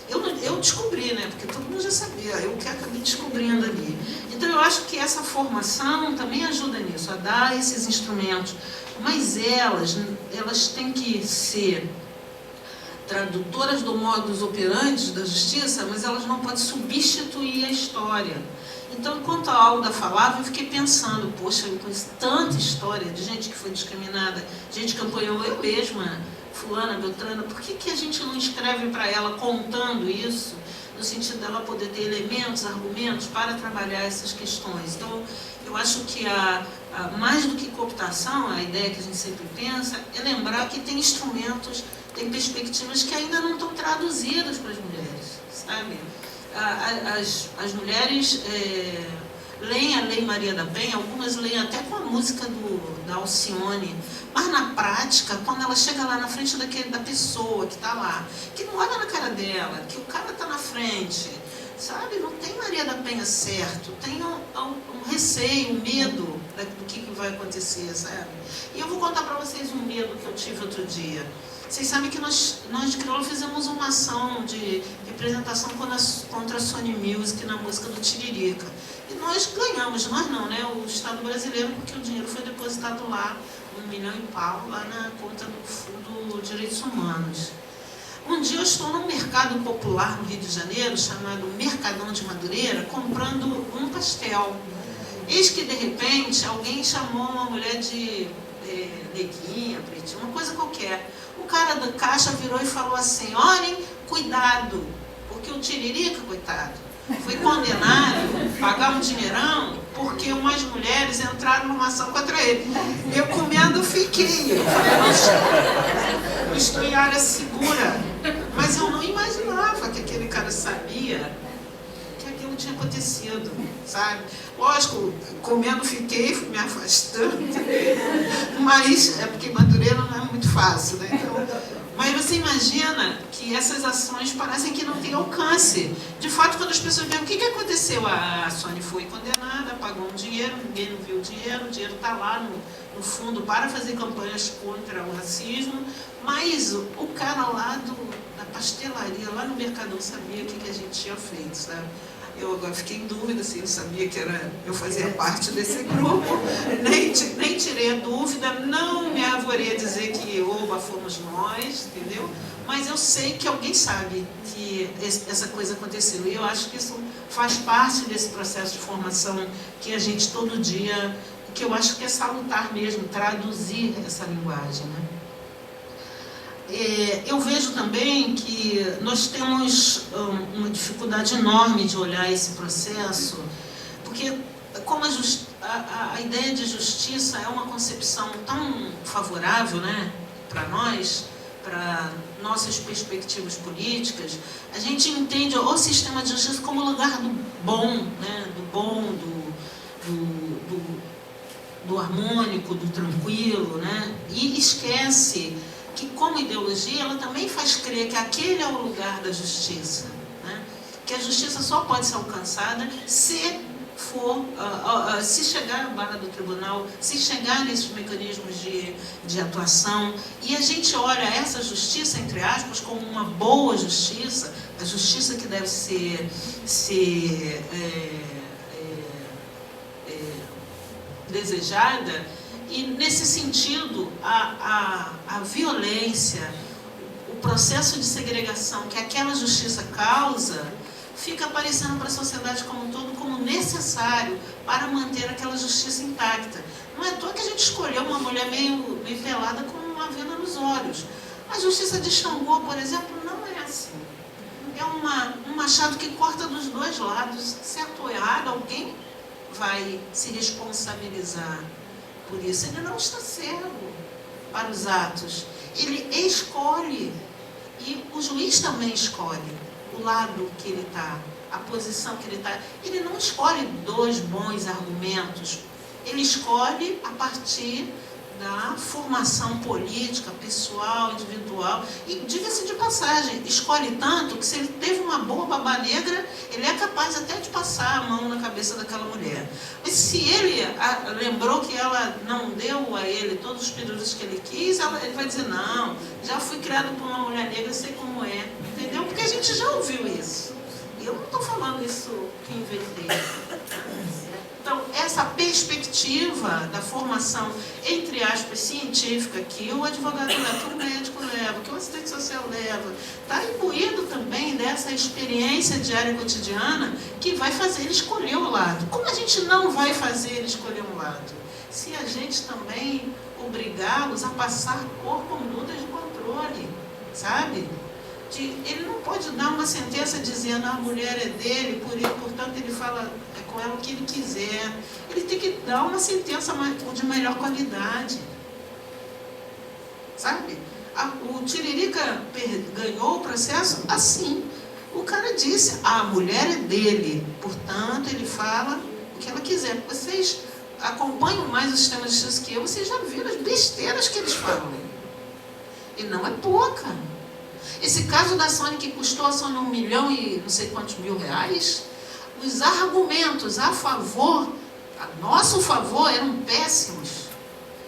Eu descobri, né? Porque todo mundo já sabia, eu que acabei descobrindo ali. Então eu acho que essa formação também ajuda nisso, a dar esses instrumentos. Mas elas têm que ser tradutoras do modus operandi da justiça, mas elas não podem substituir a história. Então, enquanto a Alda falava, eu fiquei pensando, poxa, eu conheço tanta história de gente que foi discriminada, gente que apoiou eu mesma, fulana, beltrana, por que a gente não escreve para ela contando isso, no sentido dela poder ter elementos, argumentos para trabalhar essas questões? Então, eu acho que mais do que cooptação, a ideia que a gente sempre pensa, é lembrar que tem instrumentos, tem perspectivas que ainda não estão traduzidas para as mulheres, sabe? As mulheres leem a Lei Maria da Penha, algumas leem até com a música da Alcione, mas na prática, quando ela chega lá na frente da pessoa que está lá, que não olha na cara dela, que o cara está na frente, sabe? Não tem Maria da Penha certo, tem um receio, um medo do que vai acontecer, sabe? E eu vou contar para vocês um medo que eu tive outro dia. Vocês sabem que nós de Crioulo fizemos uma ação de representação contra a Sony Music na música do Tiririca. E nós ganhamos, nós não, né? O Estado brasileiro, porque o dinheiro foi depositado lá, 1 milhão e pau, lá na conta do Fundo de Direitos Humanos. Um dia eu estou num mercado popular no Rio de Janeiro, chamado Mercadão de Madureira, comprando um pastel. Eis que, de repente, alguém chamou uma mulher de neguinha, pretinha, uma coisa qualquer. O cara da caixa virou e falou assim, olhem, cuidado, porque o Tiririca, coitado, foi condenado a pagar um dinheirão porque umas mulheres entraram numa ação contra ele. Eu comendo fiquei. Eu falei, eu estou em área segura. Mas eu não imaginava que aquele cara sabia que aquilo tinha acontecido, sabe? Lógico, comendo fiquei, fui me afastando. Mas é porque Madureira não é muito fácil, né? Então, Mas você imagina que essas ações parecem que não têm alcance. De fato, quando as pessoas veem o que aconteceu, a Sônia foi condenada, pagou um dinheiro, ninguém não viu o dinheiro está lá no fundo para fazer campanhas contra o racismo, mas o cara lá da pastelaria, lá no Mercadão, sabia o que a gente tinha feito, sabe? Eu agora fiquei em dúvida se ele sabia que eu fazia parte desse grupo, nem tirei a dúvida, não me arvorei a dizer que oba fomos nós, entendeu? Mas eu sei que alguém sabe que essa coisa aconteceu, e eu acho que isso faz parte desse processo de formação que a gente todo dia, que eu acho que é salutar mesmo, traduzir essa linguagem, né? Eu vejo também que nós temos uma dificuldade enorme de olhar esse processo, porque como a ideia de justiça é uma concepção tão favorável, né, para nós, para nossas perspectivas políticas, a gente entende o sistema de justiça como lugar do bom, né, do harmônico, do tranquilo, né, e esquece que, como ideologia, ela também faz crer que aquele é o lugar da justiça, né? Que a justiça só pode ser alcançada se chegar à barra do tribunal, se chegar nesses mecanismos de atuação, e a gente olha essa justiça, entre aspas, como uma boa justiça, a justiça que deve ser desejada. E, nesse sentido, a violência, o processo de segregação que aquela justiça causa, fica aparecendo para a sociedade como um todo como necessário para manter aquela justiça intacta. Não é à toa que a gente escolheu uma mulher meio pelada com uma venda nos olhos. A justiça de Xangô, por exemplo, não é assim. É um machado que corta dos dois lados. Certo ou errado, alguém vai se responsabilizar por isso. Ele não está cego para os atos. Ele escolhe. E o juiz também escolhe o lado que ele está, a posição que ele está. Ele não escolhe dois bons argumentos. Ele escolhe a partir da formação política, pessoal, individual. E, diga-se de passagem, escolhe tanto que, se ele teve uma boa babá negra, ele é capaz até de passar a mão na cabeça daquela mulher. Mas se ele lembrou que ela não deu a ele todos os períodos que ele quis, ele vai dizer, não, já fui criado por uma mulher negra, sei como é. Entendeu? Porque a gente já ouviu isso. E eu não estou falando isso que inventei. Então, essa perspectiva da formação, entre aspas, científica, que o advogado leva, que o médico leva, que o assistente social leva, está imbuído também dessa experiência diária cotidiana que vai fazer ele escolher o lado. Como a gente não vai fazer ele escolher um lado? Se a gente também obrigá-los a passar por condutas de controle, sabe? Ele não pode dar uma sentença dizendo a mulher é dele, portanto ele fala com ela o que ele quiser. Ele tem que dar uma sentença de melhor qualidade. Sabe? O Tiririca ganhou o processo assim. O cara disse, a mulher é dele, portanto ele fala o que ela quiser. Vocês acompanham mais o sistema de justiça que eu, vocês já viram as besteiras que eles falam. E não é pouca. Esse caso da Sônia, que custou a Sônia 1 milhão e não sei quantos mil reais, os argumentos a nosso favor, eram péssimos.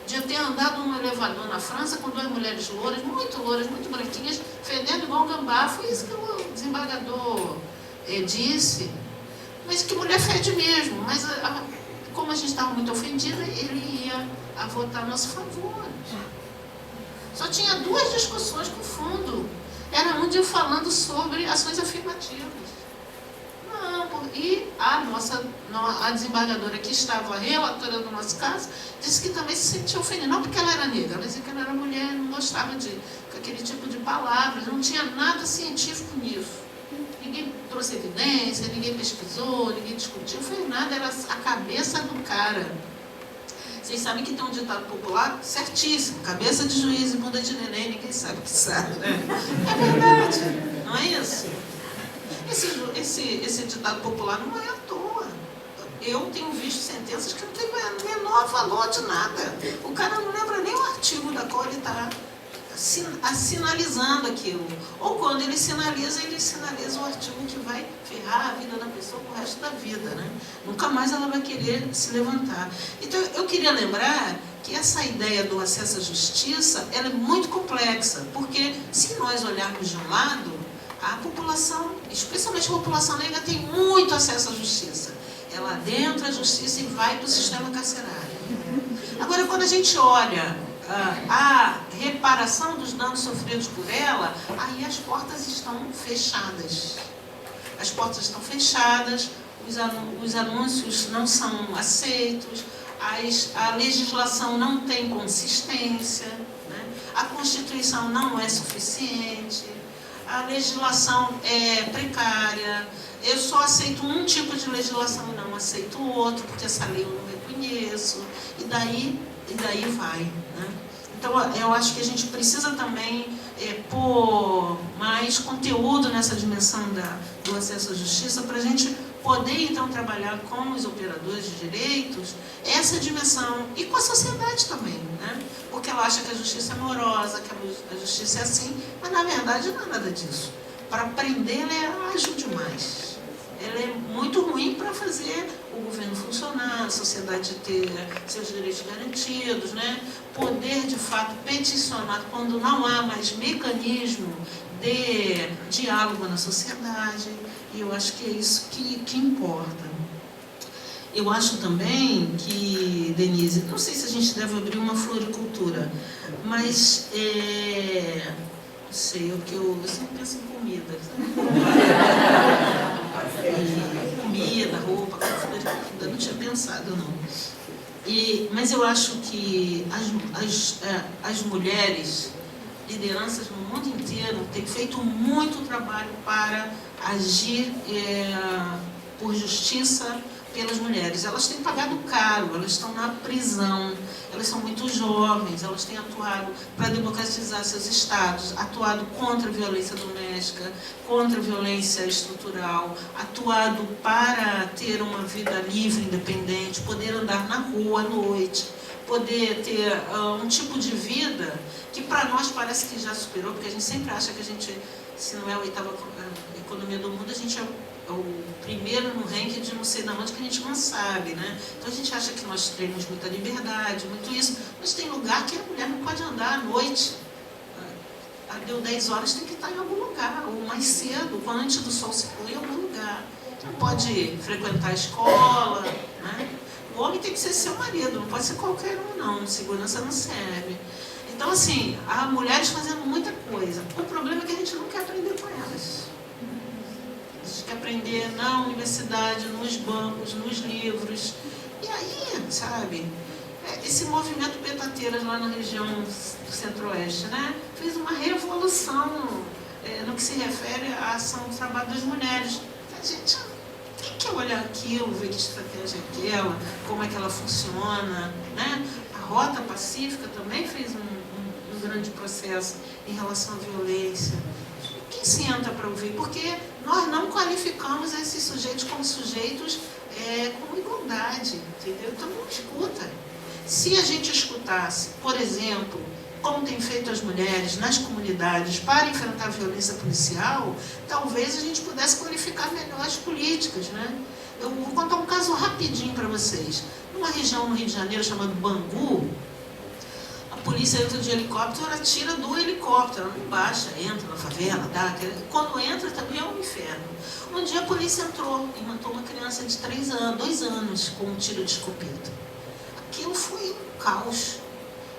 De eu ter andado num elevador na França com duas mulheres louras, muito branquinhas, fedendo igual um gambá. Foi isso que o desembargador disse. Mas que mulher fede mesmo. Mas como a gente estava muito ofendida, ele ia votar a nosso favor. Só tinha duas discussões com o fundo. Era um dia falando sobre ações afirmativas. E a desembargadora que estava relatora do nosso caso disse que também se sentia ofendida. Não porque ela era negra, ela dizia que ela era mulher, não gostava com aquele tipo de palavras, não tinha nada científico nisso. Ninguém trouxe evidência, ninguém pesquisou, ninguém discutiu, não fez nada, era a cabeça do cara. Vocês sabem que tem um ditado popular certíssimo, cabeça de juiz e bunda de neném, ninguém sabe o que sabe, né? É verdade, não é isso? Esse ditado popular não é à toa. Eu tenho visto sentenças que não têm o menor valor de nada. O cara não lembra nem o artigo da qual ele está sinalizando aquilo. Ou quando ele sinaliza o artigo que vai ferrar a vida da pessoa pro resto da vida, né? Nunca mais ela vai querer se levantar. Então, eu queria lembrar que essa ideia do acesso à justiça, ela é muito complexa, porque se nós olharmos de um lado, a população, especialmente a população negra, tem muito acesso à justiça. Ela adentra a justiça e vai para o sistema carcerário. Agora, quando a gente olha a reparação dos danos sofridos por ela, aí as portas estão fechadas. As portas estão fechadas, os anúncios não são aceitos, a legislação não tem consistência, né? A Constituição não é suficiente, a legislação é precária, eu só aceito um tipo de legislação e não aceito o outro, porque essa lei eu não reconheço, e daí vai, né? Então, eu acho que a gente precisa também pôr mais conteúdo nessa dimensão do acesso à justiça, para a gente poder, então, trabalhar com os operadores de direitos essa dimensão, e com a sociedade também, né? Porque ela acha que a justiça é morosa, que a justiça é assim, mas, na verdade, não é nada disso. Para prender, ela é ágil demais. Ela é muito ruim para fazer o governo funcionar, a sociedade ter seus direitos garantidos, né? Poder, de fato, peticionar quando não há mais mecanismo de diálogo na sociedade. E eu acho que é isso que importa. Eu acho também que, Denise, não sei se a gente deve abrir uma floricultura, mas não sei, eu sempre penso em comida. Comida, roupa, floricultura, não tinha pensado, não. Mas eu acho que as mulheres, lideranças no mundo inteiro, têm feito muito trabalho para agir por justiça pelas mulheres. Elas têm pagado caro, elas estão na prisão, elas são muito jovens, elas têm atuado para democratizar seus estados, atuado contra a violência doméstica, contra a violência estrutural, atuado para ter uma vida livre, independente, poder andar na rua à noite, poder ter um tipo de vida que para nós parece que já superou, porque a gente sempre acha que a gente, se não é a 8ª economia do mundo, a gente é o primeiro no ranking de não sei de onde, que a gente não sabe, né? Então a gente acha que nós temos muita liberdade, muito isso, mas tem lugar que a mulher não pode andar à noite. Deu 10 horas, tem que estar em algum lugar, ou mais cedo, quando antes do sol se põe, em algum lugar. Não pode frequentar a escola, né? O homem tem que ser seu marido, não pode ser qualquer um, não. Segurança não serve. Então, assim, há mulheres fazendo muita coisa. O problema é que a gente não quer aprender com elas. A gente quer aprender na universidade, nos bancos, nos livros. E aí, sabe, esse movimento Petateiras lá na região do Centro-Oeste, né, fez uma revolução no que se refere à ação do trabalho das mulheres. A gente tem que olhar aquilo, ver que estratégia é aquela, como é que ela funciona, né? A Rota Pacífica também fez um grande processo em relação à violência. Quem senta para ouvir? Porque nós não qualificamos esses sujeitos como sujeitos com igualdade, entendeu? Então não escuta. Se a gente escutasse, por exemplo, como tem feito as mulheres nas comunidades para enfrentar a violência policial, talvez a gente pudesse qualificar melhor as políticas, né? Eu vou contar um caso rapidinho para vocês. Numa região no Rio de Janeiro chamada Bangu, a polícia entra de helicóptero, ela tira do helicóptero, ela não baixa, entra na favela, dá. Quando entra também é um inferno. Um dia a polícia entrou e matou uma criança de 2 anos com um tiro de escopeta. Aquilo foi um caos.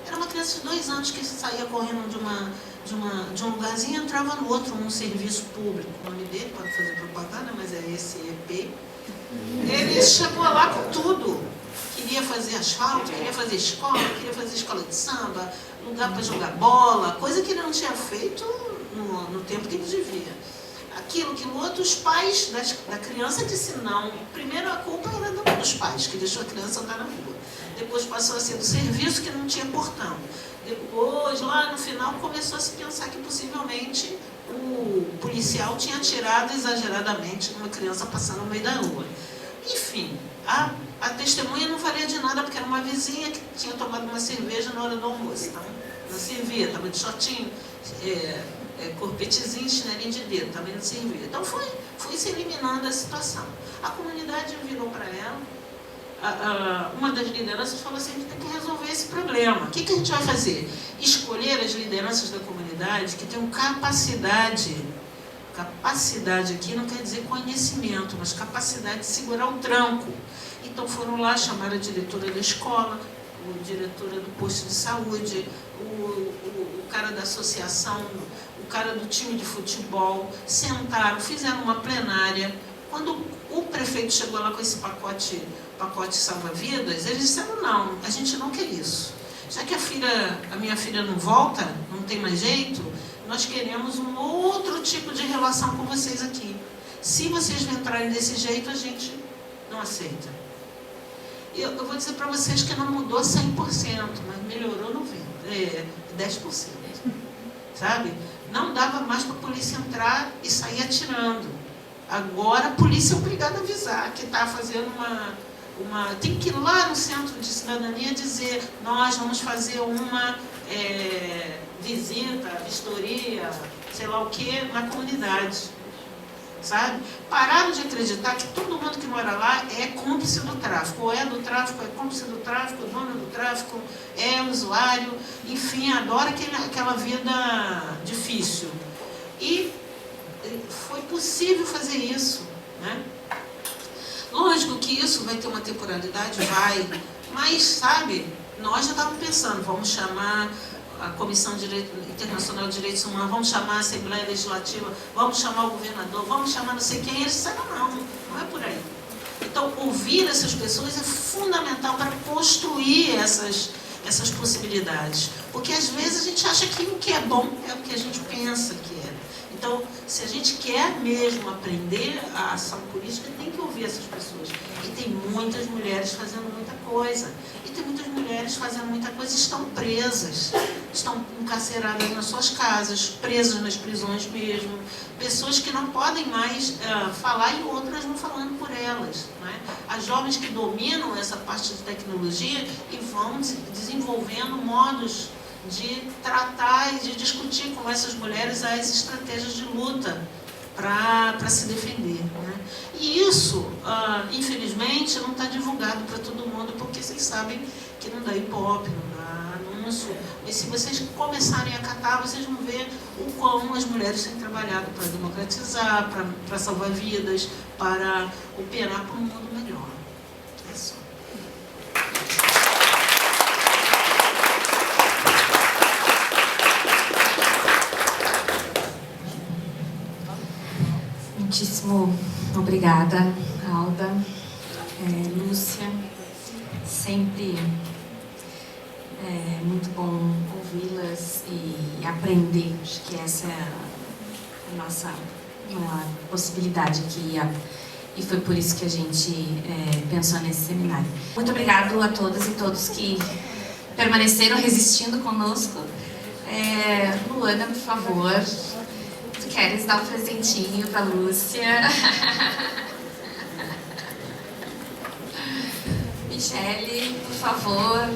Era uma criança de 2 anos que saía correndo de um lugarzinho e entrava no outro, num serviço público. O nome dele, pode fazer propaganda, mas é SEP. Ele chegou lá com tudo. Queria fazer asfalto, queria fazer escola de samba, lugar para jogar bola, coisa que ele não tinha feito no tempo que ele devia. Aquilo que outros pais da criança disseram não. Primeiro a culpa era dos pais, que deixou a criança andar na rua. Depois passou a ser do serviço, que não tinha portão. Depois, lá no final, começou a se pensar que possivelmente o policial tinha atirado exageradamente numa criança passando no meio da rua. Enfim, a testemunha não valia de nada, porque era uma vizinha que tinha tomado uma cerveja na hora do almoço, então não servia, estava de shortinho, corpetezinho, chinelinho de dedo, também não servia. Então foi se eliminando a situação. A comunidade virou para ela, uma das lideranças falou assim, a gente tem que resolver esse problema. O que a gente vai fazer? Escolher as lideranças da comunidade que tenham capacidade aqui não quer dizer conhecimento, mas capacidade de segurar o tranco. Então foram lá, chamaram a diretora da escola, a diretora do posto de saúde, o cara da associação, o cara do time de futebol, sentaram, fizeram uma plenária. Quando o prefeito chegou lá com esse pacote salva-vidas, eles disseram, não, a gente não quer isso. Já que a minha filha não volta, não tem mais jeito, nós queremos um outro tipo de relação com vocês aqui. Se vocês entrarem desse jeito, a gente não aceita. Eu vou dizer para vocês que não mudou 100%, mas melhorou 10%. Sabe? Não dava mais para a polícia entrar e sair atirando. Agora a polícia é obrigada a avisar que está fazendo tem que ir lá no Centro de Cidadania dizer, nós vamos fazer uma visita, vistoria, sei lá o que, na comunidade. Sabe? Pararam de acreditar que todo mundo que mora lá é cúmplice do tráfico, ou é do tráfico, é cúmplice do tráfico, dono do tráfico, é usuário, enfim, adora aquela vida difícil. E foi possível fazer isso, né? Lógico que isso vai ter uma temporalidade, mas, sabe, nós já estávamos pensando, vamos chamar a Comissão Internacional de Direitos Humanos, vamos chamar a Assembleia Legislativa, vamos chamar o governador, vamos chamar não sei quem, eles disseram não é por aí. Então, ouvir essas pessoas é fundamental para construir essas possibilidades, porque às vezes a gente acha que o que é bom é o que a gente pensa que é. Então, se a gente quer mesmo aprender a ação política, tem que ouvir essas pessoas. E tem muitas mulheres fazendo muita coisa. E tem muitas mulheres fazendo muita coisa e estão presas. Estão encarceradas nas suas casas, presas nas prisões mesmo. Pessoas que não podem mais falar e outras não falando por elas. Não é? As jovens que dominam essa parte de tecnologia e vão desenvolvendo modos de tratar e de discutir com essas mulheres as estratégias de luta para se defender. Né? E isso, infelizmente, não está divulgado para todo mundo, porque vocês sabem que não dá ibope, não dá anúncio. Mas se vocês começarem a catar, vocês vão ver o quão as mulheres têm trabalhado para democratizar, para salvar vidas, para operar para um mundo melhor. É só. Muitíssimo obrigada, Alda, Lúcia. Sempre é muito bom ouvi-las e aprender. Acho que essa é a nossa possibilidade aqui. E foi por isso que a gente pensou nesse seminário. Muito obrigado a todas e todos que permaneceram resistindo conosco. Luana, por favor. Queres dar um presentinho para a Lúcia? Michele, por favor.